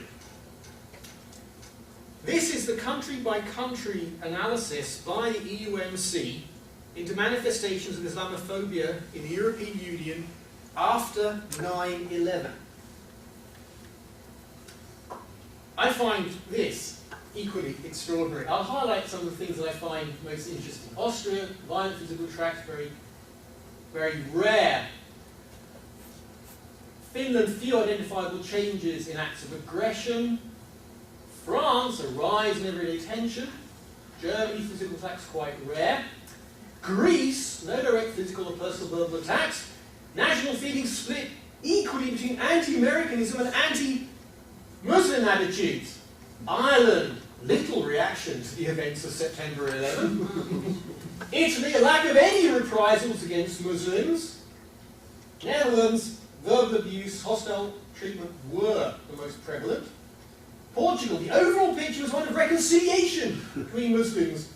This is the country-by-country analysis by the EUMC into manifestations of Islamophobia in the European Union after 9/11. I find this equally extraordinary. I'll highlight some of the things that I find most interesting. Austria, violent physical attacks, very, very rare. Finland, few identifiable changes in acts of aggression. France, a rise in everyday tension. Germany, physical attacks quite rare. Greece, no direct physical or personal verbal attacks. National feelings split equally between anti-Americanism and anti-Muslim attitudes. Ireland, little reaction to the events of September 11. Italy, a lack of any reprisals against Muslims. Netherlands, verbal abuse, hostile treatment were the most prevalent. Portugal, the overall picture was one of reconciliation between Muslims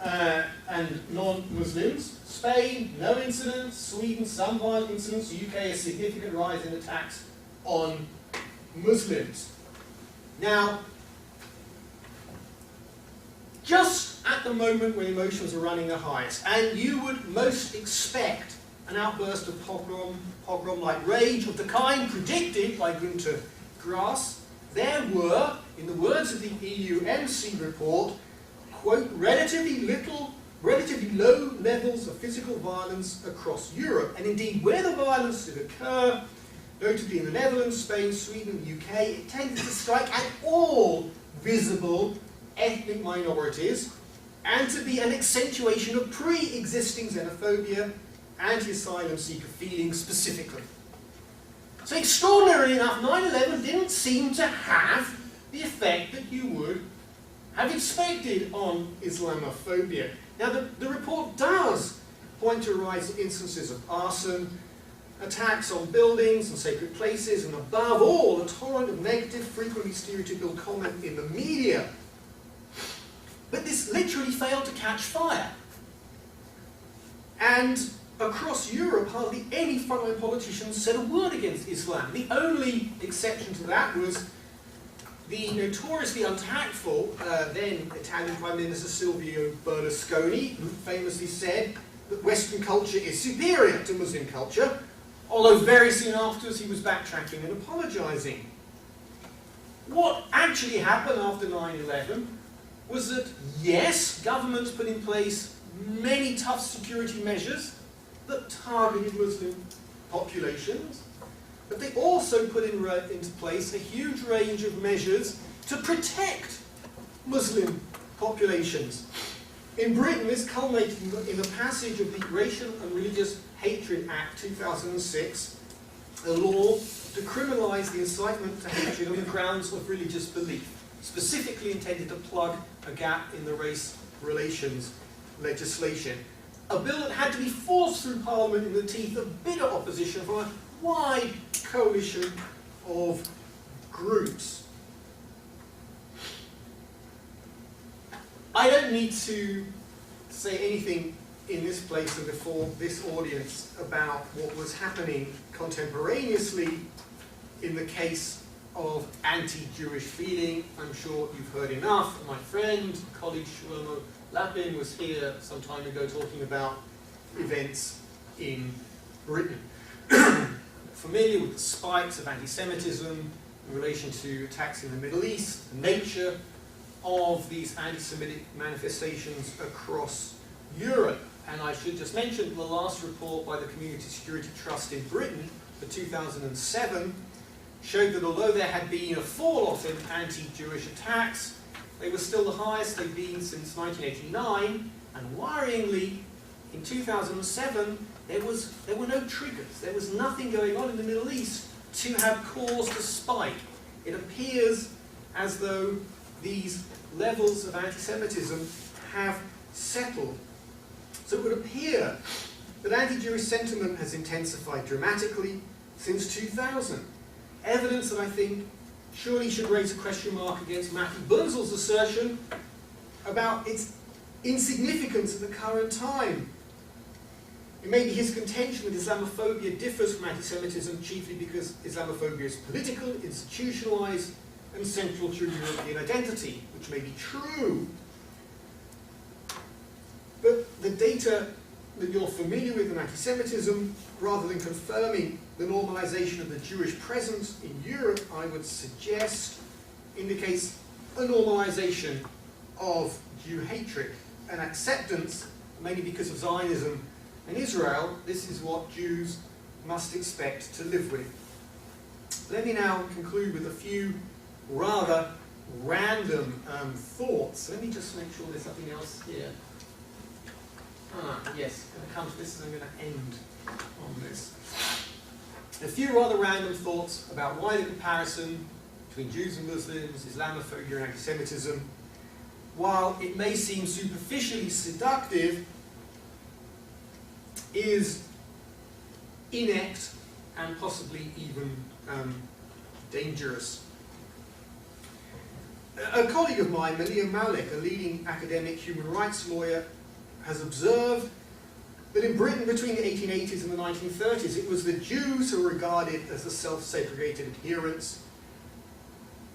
and non-Muslims. Spain, no incidents. Sweden, some violent incidents. UK, a significant rise in attacks on Muslims. Now, just at the moment when emotions are running their highest, and you would most expect an outburst of pogrom-like rage of the kind predicted by Günter Grass, there were, in the words of the EUMC report, quote, relatively low levels of physical violence across Europe. And indeed, where the violence did occur, notably in the Netherlands, Spain, Sweden, and the UK, it tended to strike at all visible ethnic minorities and to be an accentuation of pre-existing xenophobia anti-asylum seeker feeling specifically. So extraordinarily enough, 9/11 didn't seem to have the effect that you would have expected on Islamophobia. Now the report does point to a rise in instances of arson, attacks on buildings and sacred places, and above all, a torrent of negative, frequently stereotypical comment in the media. But this literally failed to catch fire. And across Europe, hardly any frontline politicians said a word against Islam. The only exception to that was the notoriously untactful then Italian Prime Minister Silvio Berlusconi, who famously said that Western culture is superior to Muslim culture, although very soon afterwards he was backtracking and apologising. What actually happened after 9/11 was that, yes, governments put in place many tough security measures that targeted Muslim populations, but they also put into place a huge range of measures to protect Muslim populations. In Britain, this culminated in the passage of the Racial and Religious Hatred Act 2006, a law to criminalise the incitement to hatred on the grounds of religious belief, specifically intended to plug a gap in the race relations legislation. A bill that had to be forced through Parliament in the teeth of bitter opposition from a wide coalition of groups. I don't need to say anything in this place and before this audience about what was happening contemporaneously in the case of anti-Jewish feeling. I'm sure you've heard enough. My friend, colleague Shlomo Lapin was here some time ago talking about events in Britain. Familiar with the spikes of anti-Semitism in relation to attacks in the Middle East, the nature of these anti-Semitic manifestations across Europe. And I should just mention the last report by the Community Security Trust in Britain for 2007 showed that although there had been a fall-off in anti-Jewish attacks, they were still the highest they've been since 1989, and worryingly, in 2007, there were no triggers. There was nothing going on in the Middle East to have caused a spike. It appears as though these levels of anti-Semitism have settled. So it would appear that anti-Jewish sentiment has intensified dramatically since 2000. Evidence that I think surely should raise a question mark against Matthew Bunzel's assertion about its insignificance at the current time. It may be his contention that Islamophobia differs from anti-Semitism chiefly because Islamophobia is political, institutionalized, and central to European identity, which may be true. But the data that you're familiar with in anti-Semitism, rather than confirming the normalization of the Jewish presence in Europe, I would suggest indicates a normalization of Jew hatred and acceptance, mainly because of Zionism and Israel. This is what Jews must expect to live with. Let me now conclude with a few rather random thoughts. Let me just make sure there's something else here. Yes, I'm going to come to this and I'm going to end on this. A few rather random thoughts about why the comparison between Jews and Muslims, Islamophobia and anti-Semitism, while it may seem superficially seductive, is inept and possibly even dangerous. A colleague of mine, Malia Malik, a leading academic human rights lawyer, has observed that in Britain between the 1880s and the 1930s, it was the Jews who were regarded as the self-segregated adherents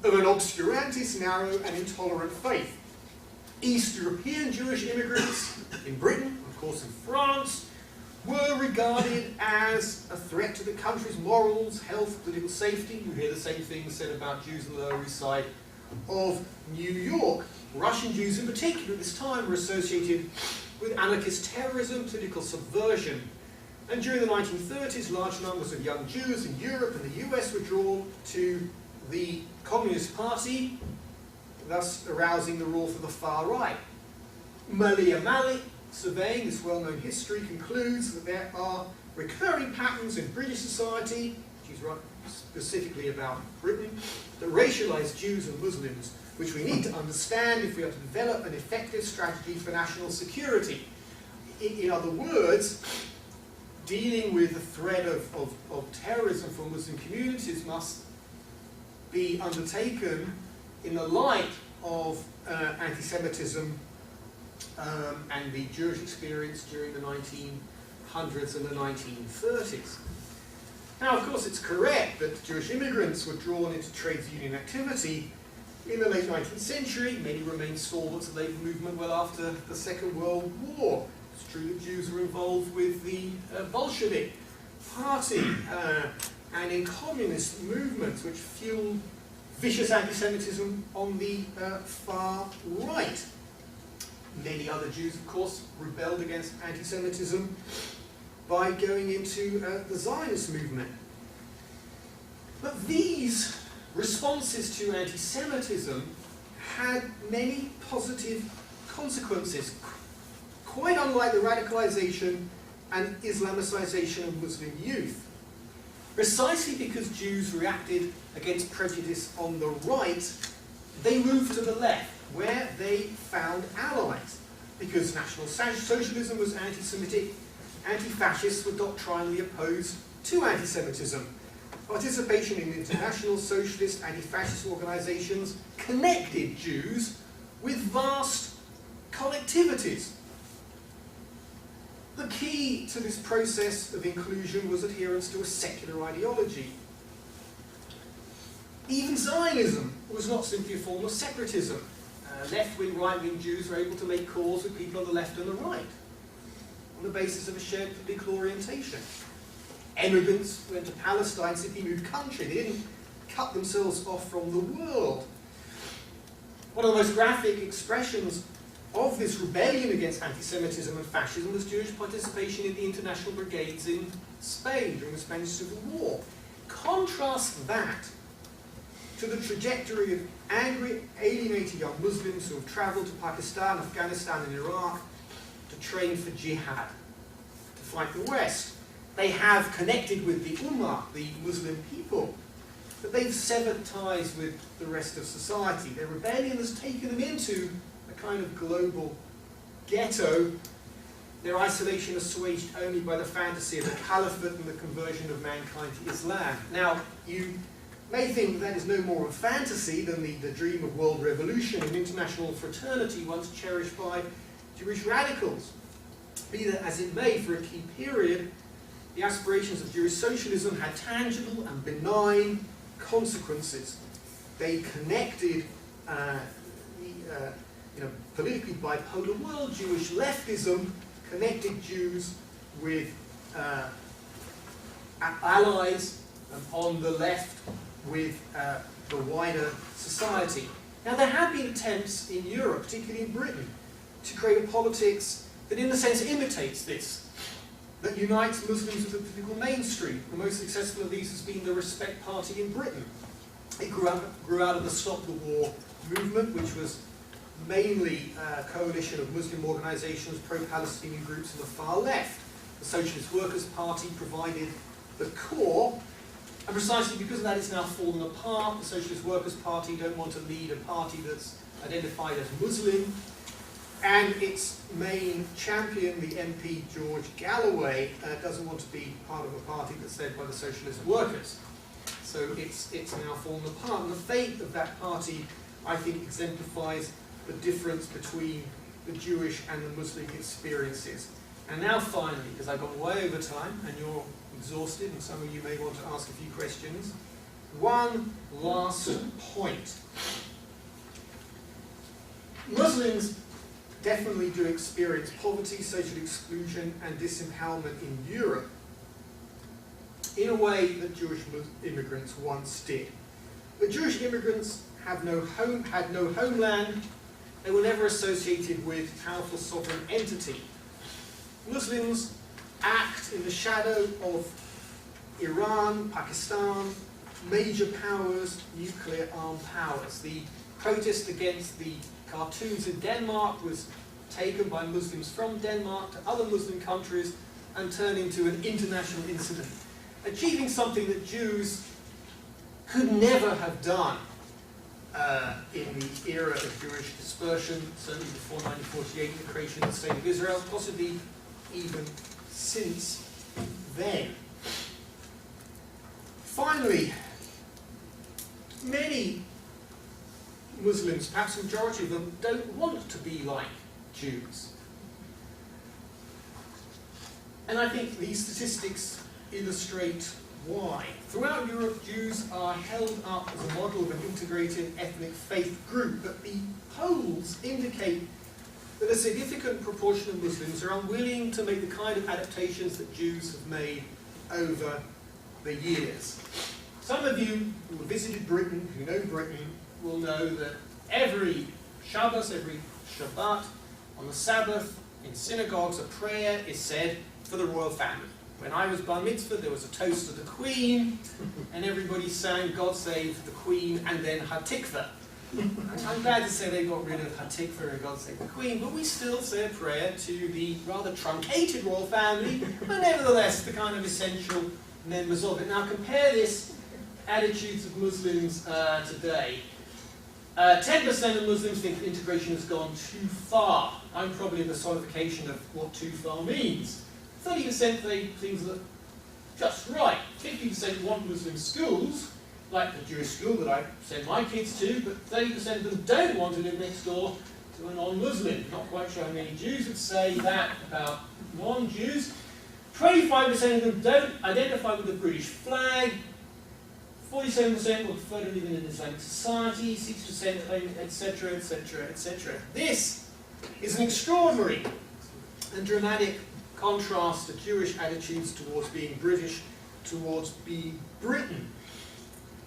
of an obscurantist, narrow and intolerant faith. East European Jewish immigrants in Britain, of course in France, were regarded as a threat to the country's morals, health, political safety. You hear the same things said about Jews on the Lower East Side of New York. Russian Jews in particular at this time were associated with anarchist terrorism, political subversion. And during the 1930s, large numbers of young Jews in Europe and the US were drawn to the Communist Party, thus arousing the rule for the far right. Malia Malik surveying this well-known history, concludes that there are recurring patterns in British society, she's right specifically about Britain, that racialise Jews and Muslims, which we need to understand if we are to develop an effective strategy for national security. In other words, dealing with the threat of terrorism for Muslim communities must be undertaken in the light of anti-Semitism and the Jewish experience during the 1900s and the 1930s. Now, of course, it's correct that Jewish immigrants were drawn into trades union activity in the late 19th century. Many remained stalwarts of the labour movement well after the Second World War. It's true that Jews were involved with the Bolshevik Party and in communist movements which fueled vicious anti-Semitism on the far right. Many other Jews, of course, rebelled against anti-Semitism by going into the Zionist movement. But these responses to anti-Semitism had many positive consequences, quite unlike the radicalization and Islamicization of Muslim youth. Precisely because Jews reacted against prejudice on the right, they moved to the left, where they found allies. Because National Socialism was anti-Semitic, anti-fascists were doctrinally opposed to anti-Semitism. Participation in international socialist anti-fascist organizations connected Jews with vast collectivities. The key to this process of inclusion was adherence to a secular ideology. Even Zionism was not simply a form of separatism. Left-wing, right-wing Jews were able to make calls with people on the left and the right on the basis of a shared political orientation. Immigrants went to Palestine simply moved country. They didn't cut themselves off from the world. One of the most graphic expressions of this rebellion against anti-Semitism and fascism was Jewish participation in the international brigades in Spain during the Spanish Civil War. Contrast that to the trajectory of angry, alienated young Muslims who have travelled to Pakistan, Afghanistan and Iraq to train for jihad, to fight the West. They have connected with the Ummah, the Muslim people, but they've severed ties with the rest of society. Their rebellion has taken them into a kind of global ghetto. Their isolation is assuaged only by the fantasy of the caliphate and the conversion of mankind to Islam. Now, you may think that is no more of a fantasy than the dream of world revolution and international fraternity once cherished by Jewish radicals. Be that as it may, for a key period, the aspirations of Jewish socialism had tangible and benign consequences. They connected in a politically bipolar world. Jewish leftism connected Jews with allies on the left with the wider society. Now, there have been attempts in Europe, particularly in Britain, to create a politics that in a sense imitates this, that unites Muslims with the political mainstream. The most successful of these has been the Respect Party in Britain. It grew out of the Stop the War movement, which was mainly a coalition of Muslim organisations, pro-Palestinian groups on the far left. The Socialist Workers' Party provided the core, and precisely because of that it's now fallen apart. The Socialist Workers' Party don't want to lead a party that's identified as Muslim, and its main champion, the MP George Galloway, doesn't want to be part of a party that's led by the Socialist Workers. So it's now fallen apart, and the fate of that party, I think, exemplifies the difference between the Jewish and the Muslim experiences. And now finally, because I've gone way over time and you're exhausted and some of you may want to ask a few questions, one last point. Muslims definitely do experience poverty, social exclusion and disempowerment in Europe in a way that Jewish immigrants once did. But Jewish immigrants had no homeland. They were never associated with powerful sovereign entity. Muslims act in the shadow of Iran, Pakistan, major powers, nuclear armed powers. The protest against the cartoons in Denmark was taken by Muslims from Denmark to other Muslim countries and turned into an international incident, achieving something that Jews could never have done in the era of Jewish dispersion, certainly before 1948, the creation of the State of Israel, possibly even since then. Finally, many Muslims, perhaps the majority of them, don't want to be like Jews. And I think these statistics illustrate why. Throughout Europe, Jews are held up as a model of an integrated ethnic faith group, but the polls indicate that a significant proportion of Muslims are unwilling to make the kind of adaptations that Jews have made over the years. Some of you who have visited Britain, who know Britain, will know that every Shabbos, every Shabbat, on the Sabbath, in synagogues, a prayer is said for the royal family. When I was bar mitzvah, there was a toast to the Queen, and everybody sang God Save the Queen and then Hatikvah. I'm glad to say they got rid of Hatikvah and God Save the Queen, but we still say a prayer to the rather truncated royal family, but nevertheless the kind of essential members of it. Now compare this attitudes of Muslims today. 10% of Muslims think integration has gone too far. I'm probably a personification of what too far means. 30% think things are just right. 50% want Muslim schools, like the Jewish school that I send my kids to, but 30% of them don't want to live next door to a non-Muslim. Not quite sure how many Jews would say that about non-Jews. 25% of them don't identify with the British flag. 47% would prefer to live in an Islamic society. 6% etc., etc., etc. This is an extraordinary and dramatic contrast to Jewish attitudes towards being British, towards being Britain.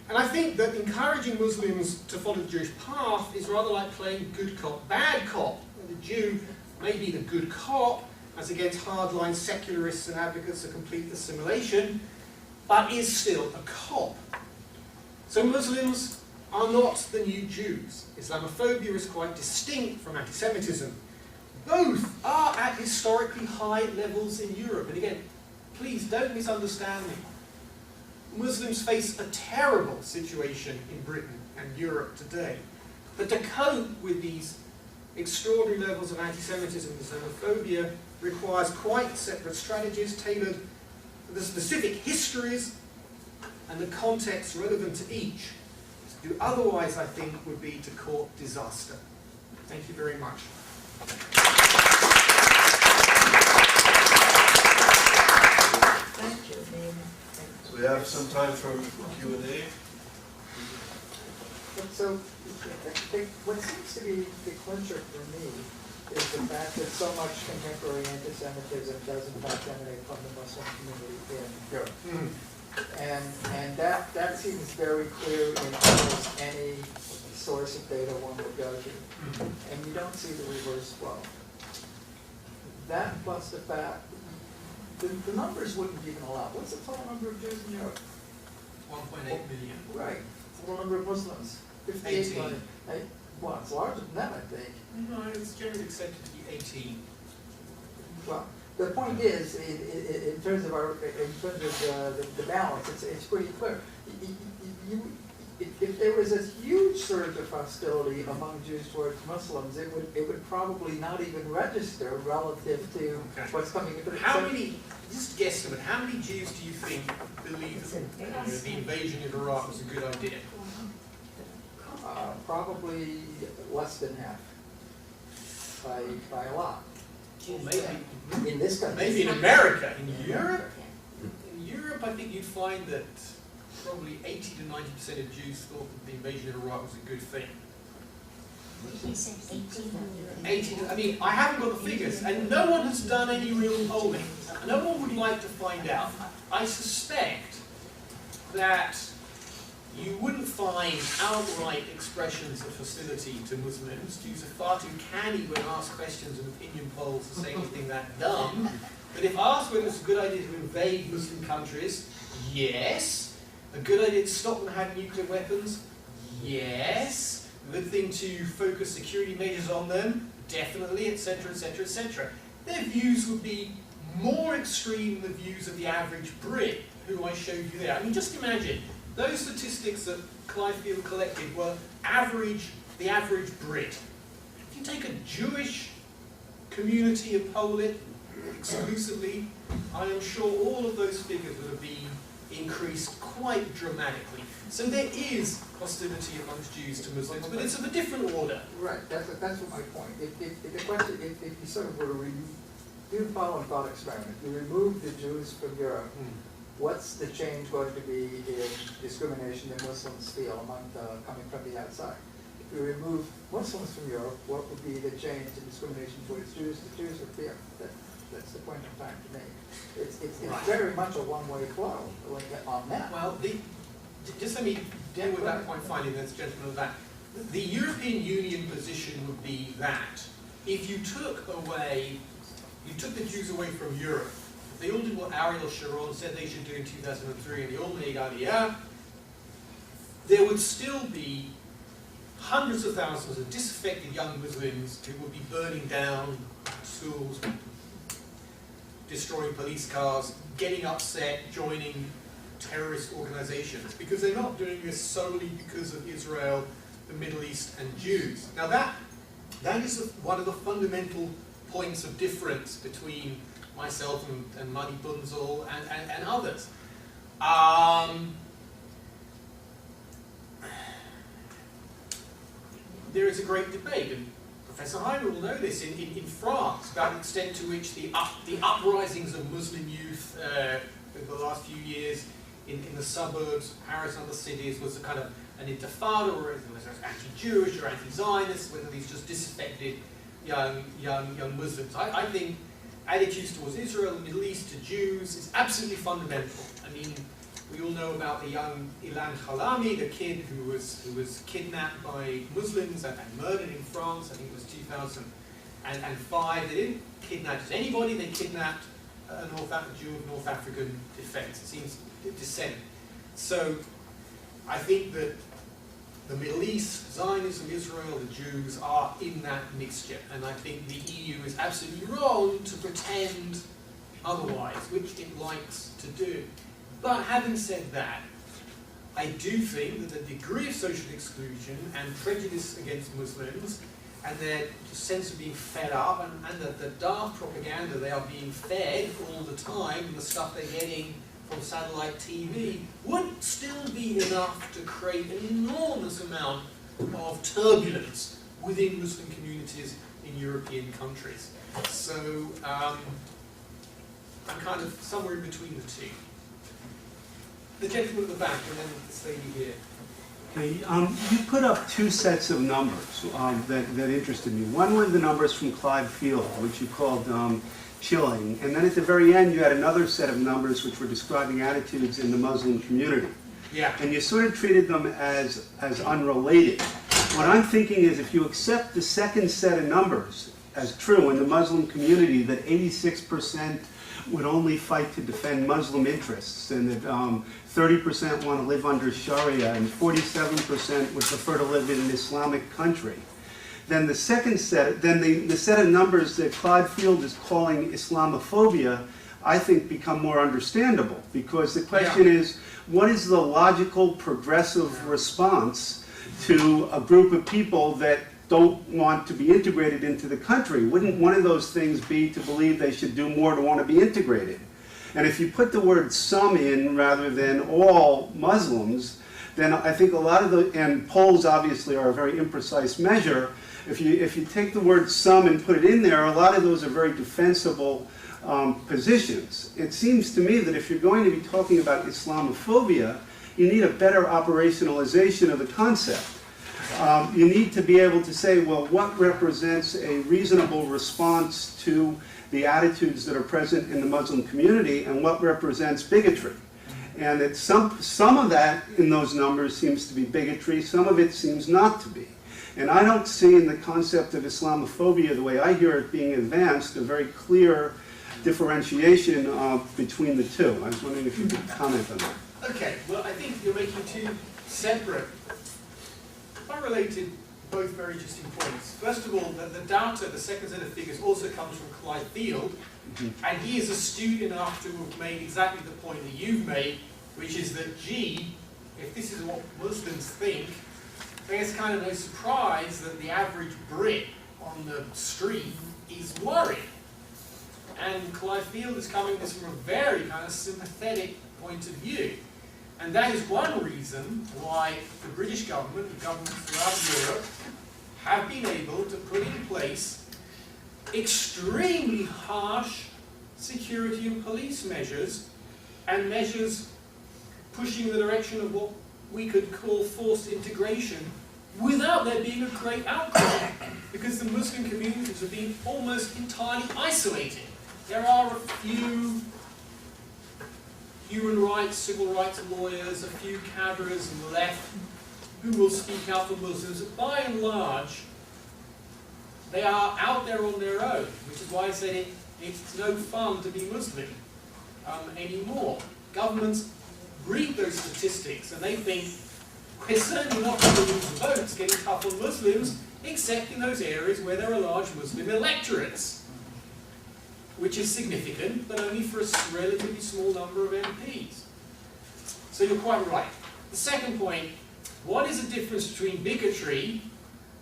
And I think that encouraging Muslims to follow the Jewish path is rather like playing good cop, bad cop. The Jew may be the good cop, as against hardline secularists and advocates of complete assimilation, but is still a cop. So Muslims are not the new Jews. Islamophobia is quite distinct from anti-Semitism. Both are at historically high levels in Europe. And again, please don't misunderstand me. Muslims face a terrible situation in Britain and Europe today. But to cope with these extraordinary levels of anti-Semitism and Islamophobia requires quite separate strategies tailored to the specific histories and the context relevant to each. To do otherwise, I think, would be to court disaster. Thank you very much. Thank you. So we have some time for Q&A. So, what seems to be the clincher for me is the fact that so much contemporary anti-Semitism does in fact emanate from the Muslim community in Europe. And that seems very clear in almost any source of data one would go to. And you don't see the reverse flow. That plus the fact, the numbers wouldn't even allow. What's the total number of Jews in Europe? 1.8 million. Right. Total number of Muslims? 58 million. Well, it's larger than that, I think. No, it's generally accepted to be 18. Well, the point is, in terms of the balance, it's pretty clear. If there was a huge surge of hostility among Jews towards Muslims, it would probably not even register relative to what's coming into the. How many? Just guesstimate. How many Jews do you think believe that the invasion of Iraq was a good idea? Probably less than half. By a lot. Well, maybe in this country. Maybe in America. In Europe, I think you'd find that probably 80 to 90% of Jews thought that the invasion of Iraq was a good thing. 80. I mean, I haven't got the figures, and no one has done any real polling. No one would like to find out. I suspect that you wouldn't find outright expressions of hostility to Muslims. Jews are far too canny when asked questions in opinion polls to say anything that dumb. But if asked whether it's a good idea to invade Muslim countries, yes. A good idea to stop them having nuclear weapons, yes. A good thing to focus security measures on them, definitely, etc., etc., etc. Their views would be more extreme than the views of the average Brit, who I showed you there. I mean, just imagine, those statistics that Clive Field collected were the average Brit. If you take a Jewish community and poll it exclusively, I am sure all of those figures would have been increased quite dramatically. So there is hostility amongst Jews to Muslims, but it's of a different order. Right, that's what my point. If the question, if you sort of were to do the following thought experiment, you remove the Jews from Europe, what's the change going to be in discrimination that Muslims feel coming from the outside? If you remove Muslims from Europe, what would be the change in discrimination towards Jews? The Jews would fear. That's the point I'm trying to make. It's Right. very much a one-way flow on that. Well, just let me deal with that point finally, then, gentlemen, of that. The European Union position would be that if you took the Jews away from Europe, if they all did what Ariel Sharon said they should do in 2003, and they all made Aliyah, there would still be hundreds of thousands of disaffected young Muslims who would be burning down schools, destroying police cars, getting upset, joining terrorist organizations, because they're not doing this solely because of Israel, the Middle East, and Jews. Now that is one of the fundamental points of difference between myself and Muddy Bunzel and others. There is a great debate, and Professor Heimer will know this, in France, about the extent to which the uprisings of Muslim youth over the last few years in the suburbs, Paris and other cities, was a kind of an intifada, or whether it was anti-Jewish or anti-Zionist, whether these just disaffected young Muslims. I think attitudes towards Israel, the Middle East, to Jews is absolutely fundamental. I mean, we all know about the young Ilan Khalami, the kid who was kidnapped by Muslims and murdered in France. I think it was 2005. They didn't kidnap just anybody. They kidnapped a Jew of North African descent. So I think that the Middle East, Zionism, Israel, the Jews are in that mixture, and I think the EU is absolutely wrong to pretend otherwise, which it likes to do. But having said that, I do think that the degree of social exclusion and prejudice against Muslims and their sense of being fed up and the dark propaganda they are being fed all the time, and the stuff they're getting from satellite TV, would still be enough to create an enormous amount of turbulence within Muslim communities in European countries. So I'm kind of somewhere in between the two. The gentleman at the back, and then this lady here. Okay, you put up two sets of numbers that interested me. One were the numbers from Clive Field, which you called chilling, and then at the very end you had another set of numbers which were describing attitudes in the Muslim community. Yeah. And you sort of treated them as unrelated. What I'm thinking is, if you accept the second set of numbers as true in the Muslim community, that 86% would only fight to defend Muslim interests, and that 30% want to live under Sharia, and 47% would prefer to live in an Islamic country, then the second set, the set of numbers that Clive Field is calling Islamophobia, I think become more understandable, because the question is, what is the logical progressive response to a group of people that don't want to be integrated into the country? Wouldn't one of those things be to believe they should do more to want to be integrated? And if you put the word some in rather than all Muslims, then I think a lot of and polls obviously are a very imprecise measure. If you take the word some and put it in there, a lot of those are very defensible positions. It seems to me that if you're going to be talking about Islamophobia, you need a better operationalization of the concept. You need to be able to say, well, what represents a reasonable response to the attitudes that are present in the Muslim community, and what represents bigotry? And that some of that in those numbers seems to be bigotry, some of it seems not to be. And I don't see in the concept of Islamophobia, the way I hear it being advanced, a very clear differentiation between the two. I was wondering if you could comment on that. Okay, well, I think you're making two separate, unrelated both very interesting points. First of all, the data, the second set of figures, also comes from Clive Field, and he is astute enough to have made exactly the point that you've made, which is that, gee, if this is what Muslims think, then it's kind of no surprise that the average Brit on the street is worried. And Clive Field is coming at this from a very kind of sympathetic point of view. And that is one reason why the British government and governments throughout Europe have been able to put in place extremely harsh security and police measures, and measures pushing in the direction of what we could call forced integration, without there being a great outcome, because the Muslim communities have been almost entirely isolated. There are a few human rights, civil rights lawyers, a few cadres on the left who will speak out for Muslims, but by and large, they are out there on their own, which is why I said it's no fun to be Muslim anymore. Governments read those statistics and they think, we're certainly not going to lose votes getting tough on Muslims, except in those areas where there are large Muslim electorates, which is significant, but only for a relatively small number of MPs. So you're quite right. The second point, what is the difference between bigotry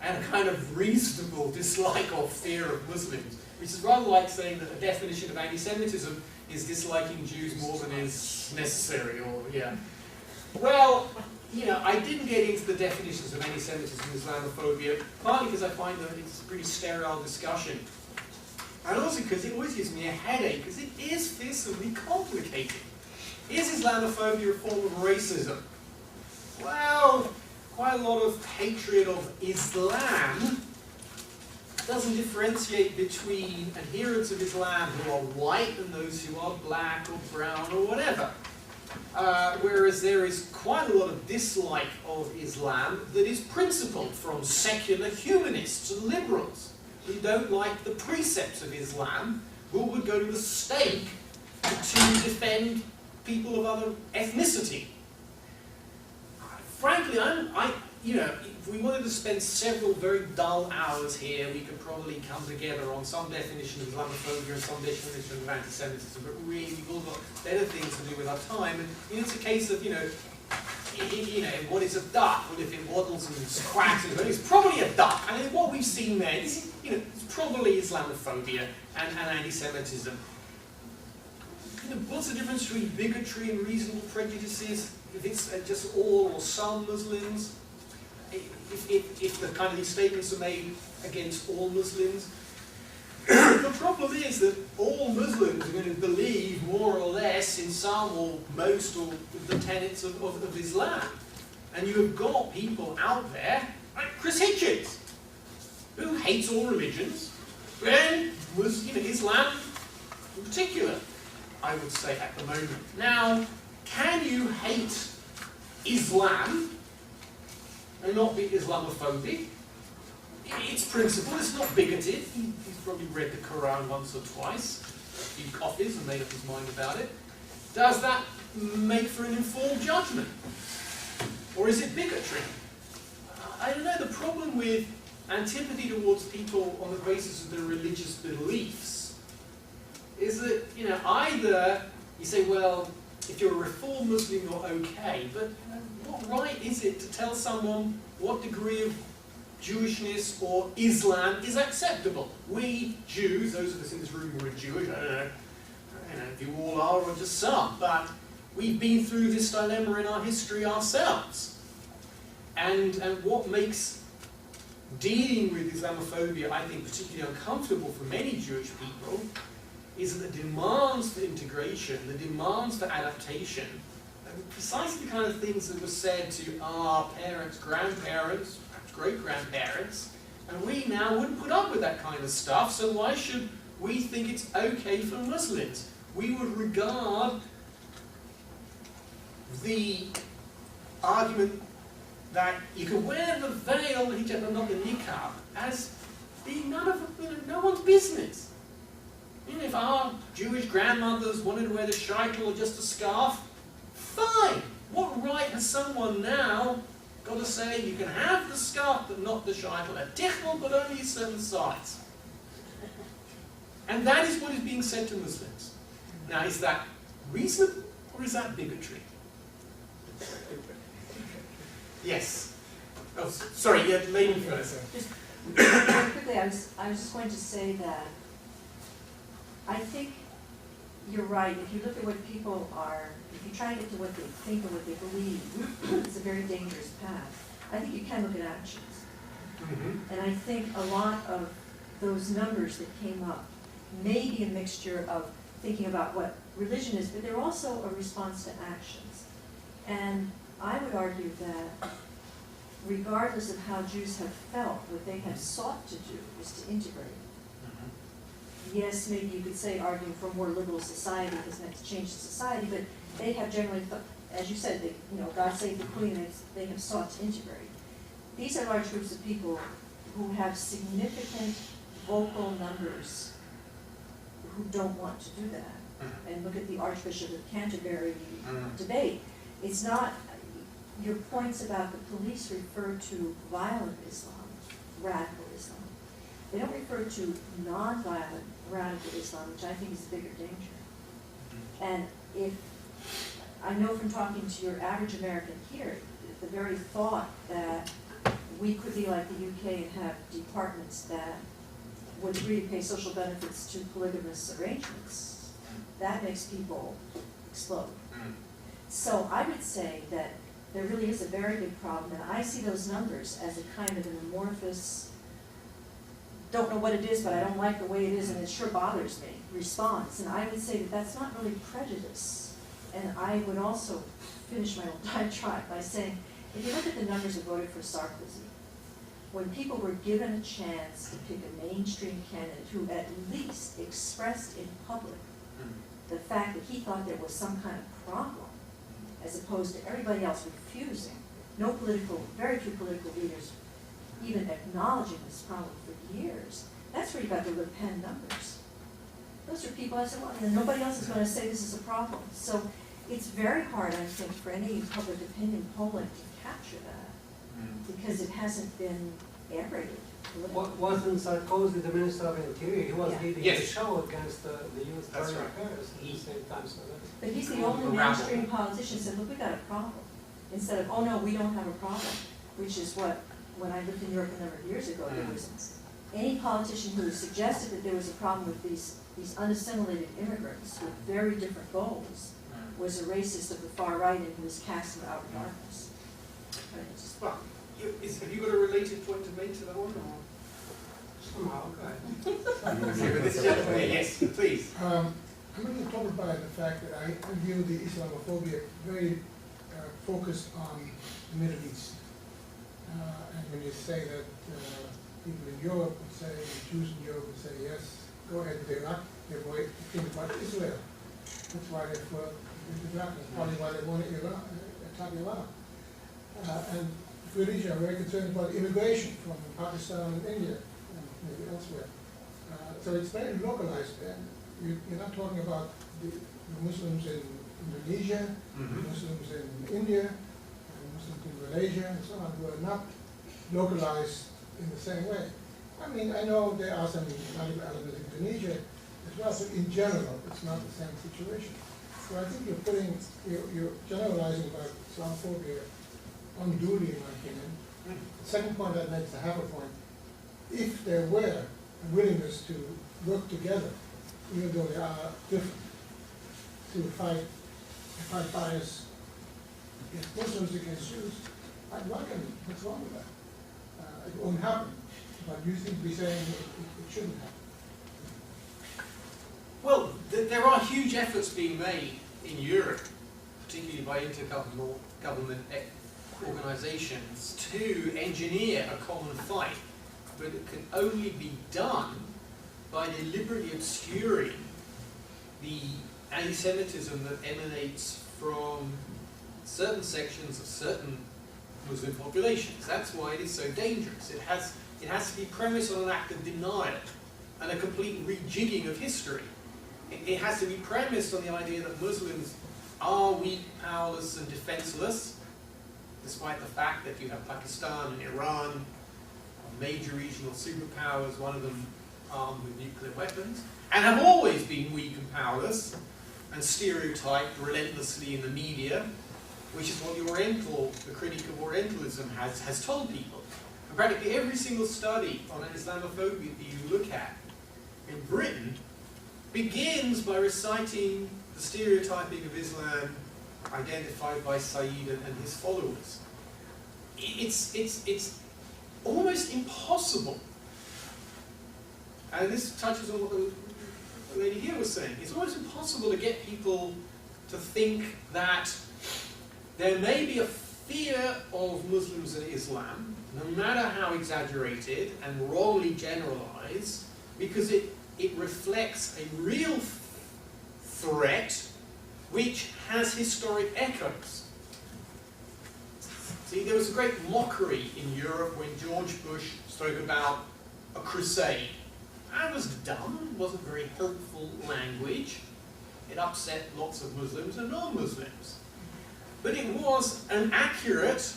and a kind of reasonable dislike or fear of Muslims? Which is rather like saying that a definition of anti-Semitism is disliking Jews more than is necessary, or, yeah. Well, you know, I didn't get into the definitions of anti-Semitism and Islamophobia, partly because I find that it's a pretty sterile discussion. And also because it always gives me a headache, because it is fearsomely complicated. Is Islamophobia a form of racism? Well, quite a lot of hatred of Islam doesn't differentiate between adherents of Islam who are white and those who are black or brown or whatever. Whereas there is quite a lot of dislike of Islam that is principled from secular humanists and liberals who don't like the precepts of Islam, who would go to the stake to defend people of other ethnicity. Frankly, you know, if we wanted to spend several very dull hours here, we could probably come together on some definition of Islamophobia and some definition of anti-Semitism, but really, we've all got better things to do with our time, and it's a case of, you know, what is a duck? Well, if it waddles and quacks, it's probably a duck. I mean, what we've seen there, this is, you know, it's probably Islamophobia and anti-Semitism. You know, what's the difference between bigotry and reasonable prejudices? If it's just all or some Muslims, if the kind of these statements are made against all Muslims, the problem is that all Muslims are going to believe more or less in some or most or the tenets of Islam. And you have got people out there, like Chris Hitchens, who hates all religions, and was, you know, Islam in particular, I would say, at the moment. Now, can you hate Islam and not be Islamophobic? It's principled, it's not bigoted. He's probably read the Quran once or twice, a few coffees, and made up his mind about it. Does that make for an informed judgment? Or is it bigotry? I don't know. The problem with antipathy towards people on the basis of their religious beliefs is that, you know, either you say, well, if you're a Reformed Muslim, you're okay, but what right is it to tell someone what degree of Jewishness or Islam is acceptable? We Jews, those of us in this room who are Jewish, I don't know if you all are or just some, but we've been through this dilemma in our history ourselves. And what makes dealing with Islamophobia, I think, particularly uncomfortable for many Jewish people is that the demands for integration, the demands for adaptation, are precisely the kind of things that were said to our parents, grandparents, great-grandparents, and we now wouldn't put up with that kind of stuff, so why should we think it's okay for Muslims? We would regard the argument that you can wear the veil, the hijab, but not the niqab, as being no one's business. You know, if our Jewish grandmothers wanted to wear the shaitel or just a scarf, fine. What right has someone now got to say you can have the scarf but not the shaitel, a tichel but only a certain size. And that is what is being said to Muslims. Now, is that reasonable or is that bigotry? Yes. Oh, sorry, yeah, lady first. Just very quickly, I was just going to say that I think you're right. If you look at what people are, if you try to get to what they think or what they believe, it's a very dangerous path. I think you can look at actions. And I think a lot of those numbers that came up may be a mixture of thinking about what religion is, but they're also a response to actions. And I would argue that regardless of how Jews have felt, what they have sought to do is to integrate. Yes, maybe you could say arguing for a more liberal society is meant to change the society, but they have generally, as you said, God save the Queen, they have sought to integrate. These are large groups of people who have significant vocal numbers who don't want to do that. And look at the Archbishop of Canterbury debate. It's not, your points about the police refer to violent Islam, radical Islam. They don't refer to non-violent radical Islam, which I think is a bigger danger. And if, I know from talking to your average American here, the very thought that we could be like the UK and have departments that would agree to pay social benefits to polygamous arrangements, that makes people explode. So I would say that there really is a very big problem, and I see those numbers as a kind of an amorphous, don't know what it is, but I don't like the way it is, and it sure bothers me, response. And I would say that that's not really prejudice. And I would also finish my own diatribe by saying, if you look at the numbers that voted for Sarkozy, when people were given a chance to pick a mainstream candidate who at least expressed in public the fact that he thought there was some kind of problem, as opposed to everybody else refusing, very few political leaders even acknowledging this problem for years, that's where you got the Le Pen numbers. Those are people I said, well, nobody else is going to say this is a problem. So it's very hard, I think, for any public opinion polling to capture that, because it hasn't been aerated. Wasn't Sarkozy the Minister of Interior? He was leading Yes. the show against the youth That's burning right. Paris at the same time. So But he's the only mainstream politician who said, look, we got a problem. Instead of, oh no, we don't have a problem, which is what, when I lived in Europe a number of years ago, there was any politician who suggested that there was a problem with these unassimilated immigrants with very different goals was a racist of the far right and who was cast into outer darkness. Well, have you got a related point to make to that one? Or? somehow, okay. This gentleman, yes, please. I'm going to talk about the fact that I view the Islamophobia very focused on the Middle East. And when you say that people in Europe would say, Jews in Europe would say, yes, go ahead with Iraq, they're going to think about Israel. That's why they're for Iraq. That's probably why they want to attack Iran. And the British are very concerned about immigration from Pakistan and India and maybe elsewhere. So it's very localized. And you're not talking about the Muslims in Indonesia, Muslims in India, Muslims in Malaysia, and so on, who are not localized in the same way. I mean, I know there are some radical elements in Indonesia as well, but in general, it's not the same situation. So I think you're generalizing about Islamophobia unduly, in my opinion. The second point I'd make is a half a point. If there were a willingness to work together, even though they are different, to fight bias against Muslims, against Jews, I'd welcome it. What's wrong with that? It won't happen, but you seem to be saying it shouldn't happen. Well, there are huge efforts being made in Europe, particularly by intergovernment organizations, to engineer a common fight, but it can only be done by deliberately obscuring the anti-Semitism that emanates from certain sections of certain Muslim populations. That's why it is so dangerous. It has to be premised on an act of denial and a complete rejigging of history. It has to be premised on the idea that Muslims are weak, powerless, and defenseless, despite the fact that you have Pakistan and Iran, major regional superpowers, one of them armed with nuclear weapons, and have always been weak and powerless, and stereotyped relentlessly in the media, which is what the critic of Orientalism has told people. And practically every single study on Islamophobia that you look at in Britain begins by reciting the stereotyping of Islam identified by Said and his followers. It's almost impossible, and this touches on what the lady here was saying, it's almost impossible to get people to think that there may be a fear of Muslims and Islam, no matter how exaggerated and wrongly generalized, because it reflects a real threat which has historic echoes. See, there was a great mockery in Europe when George Bush spoke about a crusade. That was dumb, it wasn't very helpful language. It upset lots of Muslims and non-Muslims. But it was an accurate,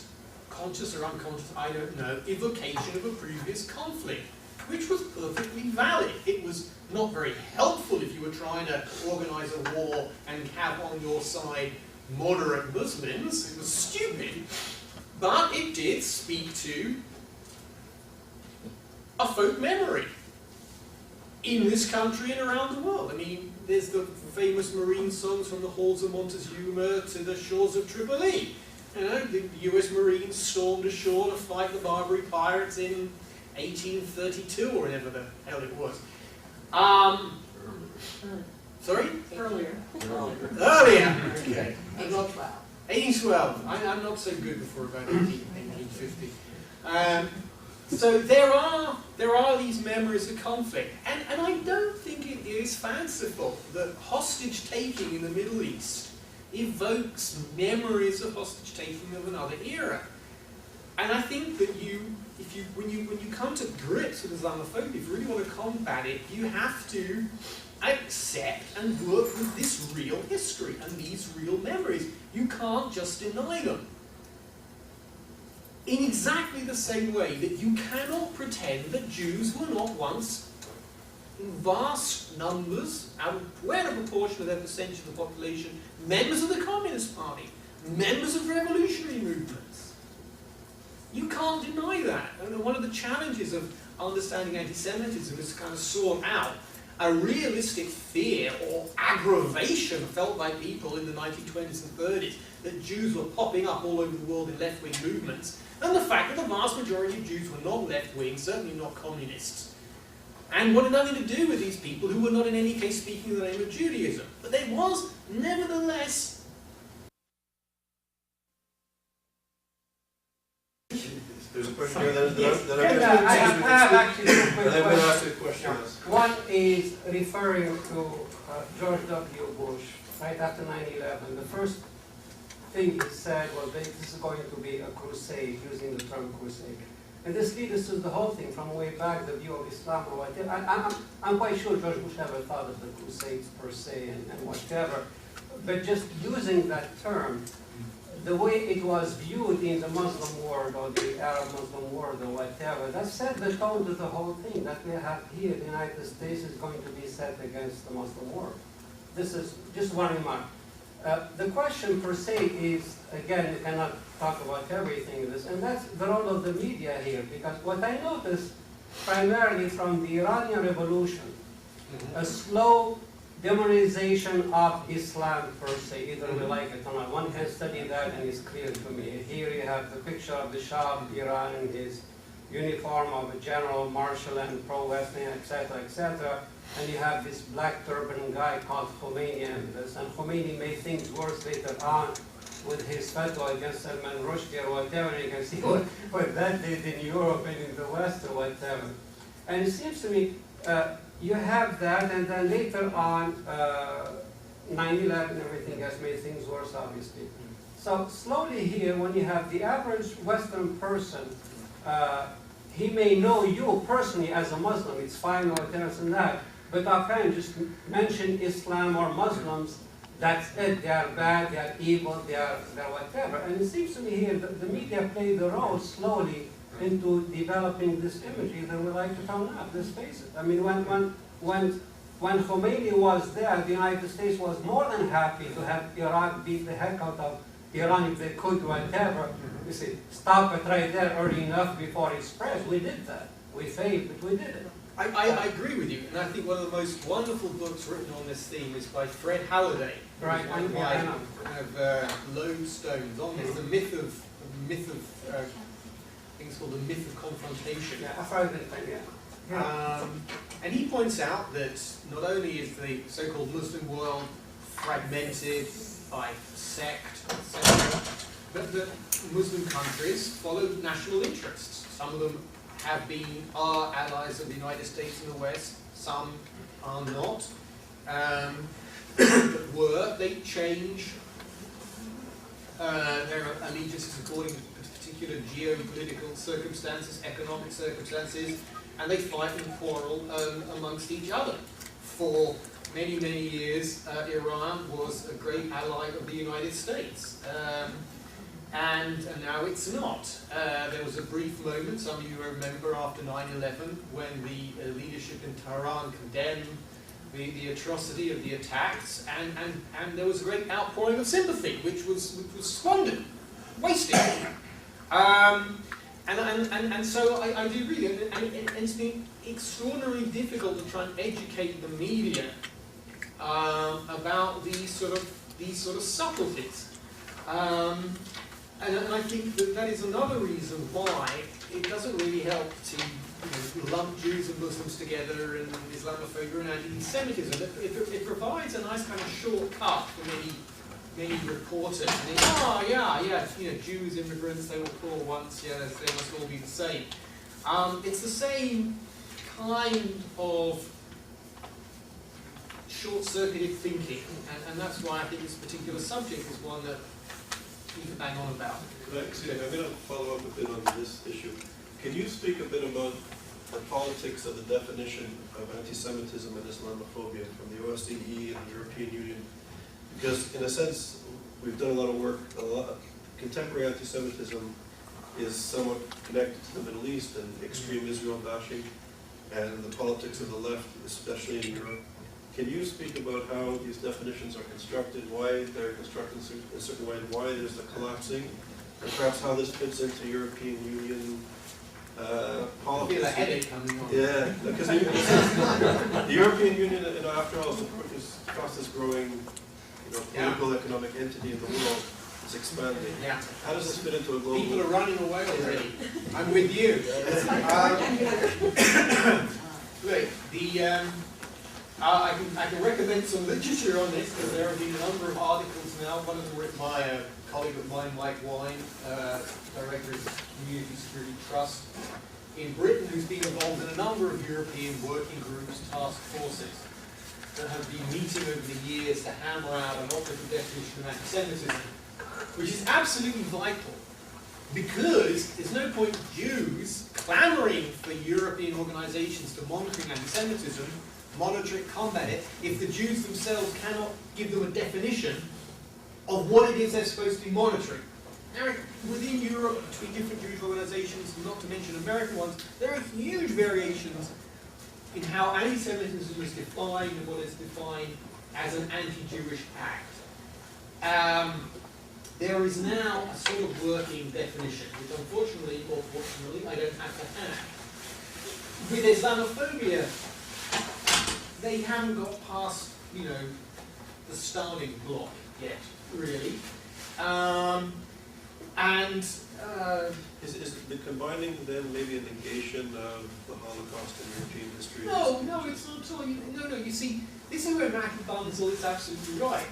conscious or unconscious, I don't know, evocation of a previous conflict, which was perfectly valid. It was not very helpful if you were trying to organize a war and have on your side moderate Muslims. It was stupid. But it did speak to a folk memory in this country and around the world. I mean, there's the famous Marine songs from the halls of Montezuma to the shores of Tripoli. You know, the US Marines stormed ashore to fight the Barbary pirates in 1832 or whatever the hell it was. Sorry? Earlier. Earlier. Okay. 1812. 1812. I'm not so good before about 1850. So there are these memories of conflict, and I don't think it is fanciful that hostage taking in the Middle East evokes memories of hostage taking of another era. And I think that when you come to grips with Islamophobia, if you really want to combat it, you have to accept and work with this real history and these real memories. You can't just deny them. In exactly the same way that you cannot pretend that Jews were not once, in vast numbers, well a proportion of their percentage of the population, members of the Communist Party, members of revolutionary movements. You can't deny that. And one of the challenges of understanding anti-Semitism is to kind of sort out a realistic fear or aggravation felt by people in the 1920s and 30s that Jews were popping up all over the world in left-wing movements, and the fact that the vast majority of Jews were not left-wing, certainly not communists, and wanted nothing to do with these people who were not in any case speaking in the name of Judaism. But there was, nevertheless, There's a question here that Yes. I I have actually two quick and then we'll ask questions. you a question. One is referring to George W. Bush, right after 9/11. The first thing he said was that this is going to be a crusade, using the term crusade. And this leads us to the whole thing from way back, the view of Islam or whatever. I'm quite sure George Bush never thought of the crusades per se and whatever. But just using that term, the way it was viewed in the Muslim world or the Arab Muslim world or whatever, that set the tone to the whole thing that we have here in the United States is going to be set against the Muslim world. This is just one remark. The question per se is, again, you cannot talk about everything in this, and that's the role of the media here, because what I noticed primarily from the Iranian Revolution, a slow demonization of Islam per se, either we like it or not. One can study that and it's clear to me. Here you have the picture of the Shah of Iran in his uniform of a general, marshal, and pro-Western, etc., etc. And you have this black turban guy called Khomeini and this. And Khomeini made things worse later on with his fatwa against Salman Rushdie or whatever. You can see what that did in Europe and in the West or whatever. And it seems to me, you have that, and then later on, 9/11 and everything has made things worse, obviously. So slowly here, when you have the average Western person, he may know you personally as a Muslim, it's fine or this and that, but offhand, just mention Islam or Muslims, that's it, they are bad, they are evil, they are whatever. And it seems to me here that the media played the role slowly into developing this imagery that we like to tone up, let's face it. I mean, when Khomeini was there, the United States was more than happy to have Iraq beat the heck out of Iran if they could, whatever. You see, stop it right there early enough before it spreads. We did that. We failed, but we did it. I agree with you, and I think one of the most wonderful books written on this theme is by Fred Halliday. Right, One of my I know. kind of lodestones on this, the myth of I think it's called the myth of confrontation. Yeah, that's right, yeah. And he points out that not only is the so-called Muslim world fragmented by sect, etc., but that Muslim countries follow national interests. Some of them are allies of the United States and the West, some are not. But they change their allegiances according to particular geopolitical circumstances, economic circumstances, and they fight and quarrel amongst each other. For many, many years, Iran was a great ally of the United States. And now it's not. There was a brief moment, some of you remember, after 9/11, when the leadership in Tehran condemned the atrocity of the attacks, and there was a great outpouring of sympathy, which was squandered, wasted. And so I do agree, and it's been extraordinarily difficult to try and educate the media about these sort of subtleties. And I think that is another reason why it doesn't really help to lump Jews and Muslims together and Islamophobia and anti-Semitism. It provides a nice kind of shortcut for many reporters. And they think, Jews, immigrants, they were poor once, they must all be the same. It's the same kind of short-circuited thinking, and that's why I think this particular subject is one that we can bang on about. I'm going to follow up a bit on this issue. Can you speak a bit about the politics of the definition of anti-Semitism and Islamophobia from the OSCE and the European Union? Because in a sense, we've done a lot of work, contemporary anti-Semitism is somewhat connected to the Middle East and extreme Israel bashing and the politics of the left, especially in Europe. Can you speak about how these definitions are constructed, why they're constructed in a certain way, and why there's a collapsing, and perhaps how this fits into European Union politics? I feel a headache coming on. Yeah, because the European Union, after all, is the fastest growing political economic entity in the world. It's expanding. Yeah. How does this fit into a global? People are running away already. I'm with you. Great. I can recommend some literature on this, because there have been a number of articles now. One of them written by a colleague of mine, Mike Wine, Director of Community Security Trust in Britain, who's been involved in a number of European working groups, task forces, that have been meeting over the years to hammer out an operative definition of anti-Semitism, which is absolutely vital, because there's no point Jews clamoring for European organizations to monitoring anti-Semitism, monitor it, combat it, if the Jews themselves cannot give them a definition of what it is they're supposed to be monitoring. Now, within Europe, between different Jewish organizations, not to mention American ones, there are huge variations in how anti-Semitism is defined and what is defined as an anti-Jewish act. There is now a sort of working definition, which unfortunately, or fortunately, I don't have to have. With Islamophobia, they haven't got past, the starting block yet, really. Is the combining then maybe a negation of the Holocaust in European history? No, it's not at all. No, you see, this is where Matthew Barnesall is absolutely right.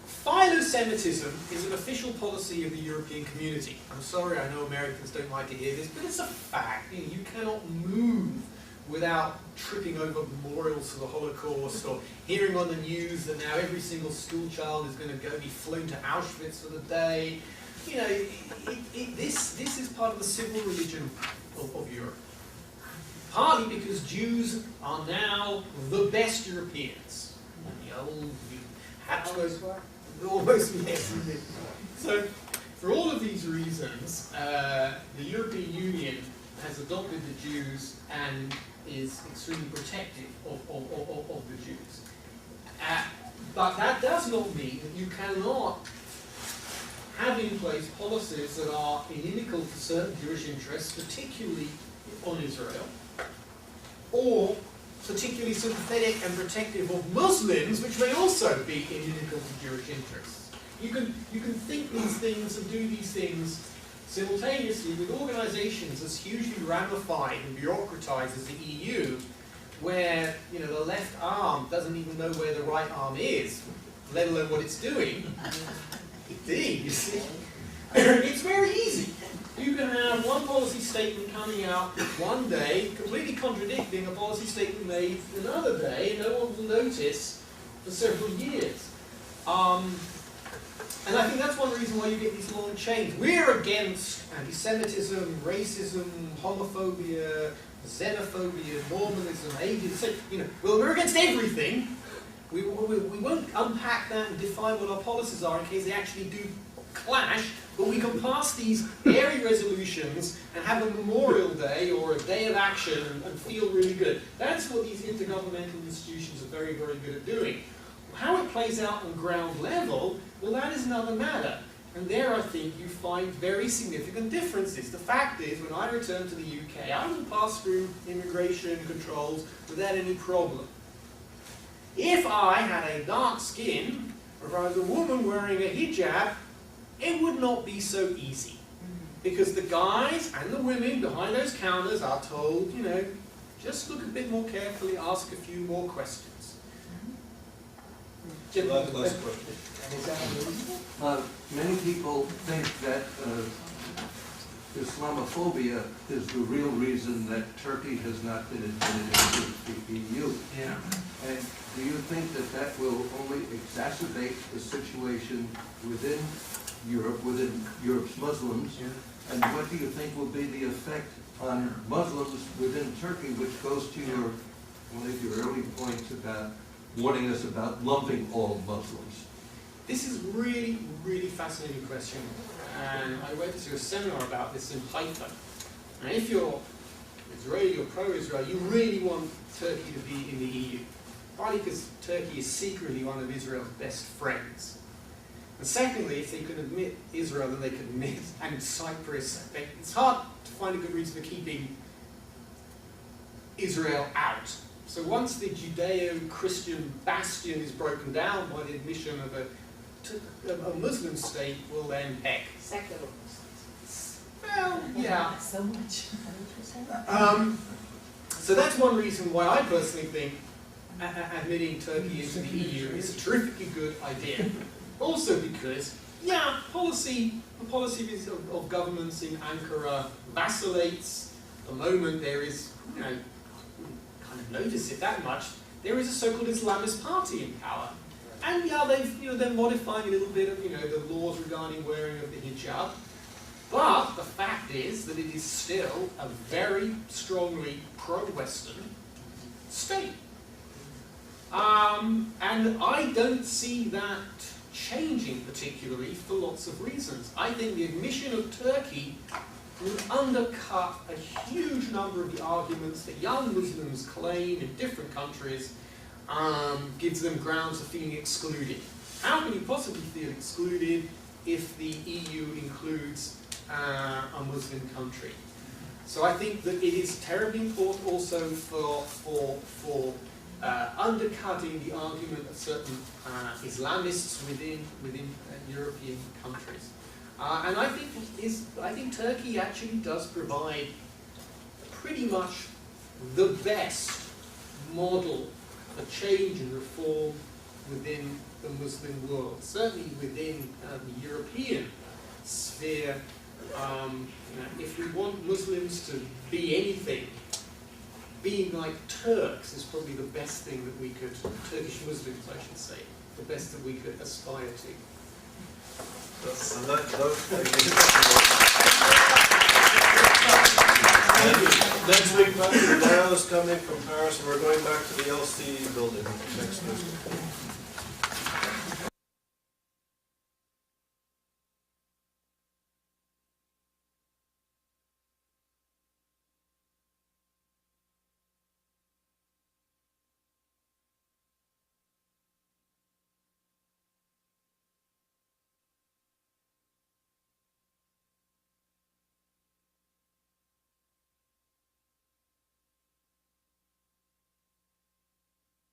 Philo-Semitism is an official policy of the European community. I'm sorry, I know Americans don't like to hear this, but it's a fact. You cannot move without tripping over memorials to the Holocaust, or hearing on the news that now every single school child is going to be flown to Auschwitz for the day. This is part of the civil religion of Europe. Partly because Jews are now the best Europeans. And the old perhaps Always were. almost, yes, indeed. So, for all of these reasons, the European Union has adopted the Jews and is extremely protective of the Jews. But that does not mean that you cannot have in place policies that are inimical to certain Jewish interests, particularly on Israel, or particularly sympathetic and protective of Muslims, which may also be inimical to Jewish interests. You can think these things and do these things simultaneously with organizations as hugely ramified and bureaucratized as the EU, where the left arm doesn't even know where the right arm is, let alone what it's doing. Indeed, you see. It's very easy. You can have one policy statement coming out one day, completely contradicting a policy statement made another day, and no one will notice for several years. And I think that's one reason why you get these long chains. We're against anti-Semitism, racism, homophobia, xenophobia, Mormonism, ageism. Well, we're against everything. We won't unpack that and define what our policies are in case they actually do clash, but we can pass these airy resolutions and have a Memorial Day or a day of action and feel really good. That's what these intergovernmental institutions are very, very good at doing. How it plays out on ground level, well, that is another matter. And there, I think, you find very significant differences. The fact is, when I return to the UK, I will pass through immigration controls without any problem. If I had a dark skin, or if I was a woman wearing a hijab, it would not be so easy. Because the guys and the women behind those counters are told, just look a bit more carefully, ask a few more questions. Last question. Is that unreasonable? Many people think that Islamophobia is the real reason that Turkey has not been admitted into the EU. Yeah. And do you think that that will only exacerbate the situation within Europe, within Europe's Muslims? Yeah. And what do you think will be the effect on Muslims within Turkey, which goes to one of your early points about warning us about lumping all Muslims? This is really, really fascinating question. And I went to a seminar about this in Haifa. And if you're Israeli or pro-Israel, you really want Turkey to be in the EU. Partly because Turkey is secretly one of Israel's best friends. And secondly, if they could admit Israel, then they could admit, and Cyprus. It's hard to find a good reason for keeping Israel out. So once the Judeo-Christian bastion is broken down by the admission of a Muslim state, well then, heck. Secular Muslims. Well, yeah. So much. So that's one reason why I personally think admitting Turkey into the EU is a terrifically good idea. Also because, the policy of governments in Ankara vacillates. The moment there is, kind of notice it that much, there is a so-called Islamist party in power. And they're modifying a little bit of, the laws regarding wearing of the hijab. But the fact is that it is still a very strongly pro-Western state. And I don't see that changing particularly for lots of reasons. I think the admission of Turkey would undercut a huge number of the arguments that young Muslims claim in different countries gives them grounds for feeling excluded. How can you possibly feel excluded if the EU includes a Muslim country? So I think that it is terribly important also for undercutting the argument of certain Islamists within European countries. And I think Turkey actually does provide pretty much the best model for change and reform within the Muslim world, certainly within the European sphere. If we want Muslims to be anything, being like Turks is probably the best thing that we could, Turkish Muslims I should say, the best that we could aspire to. On that note, next week, Patrick Dial is coming from Paris, and we're going back to the LC building next Thursday.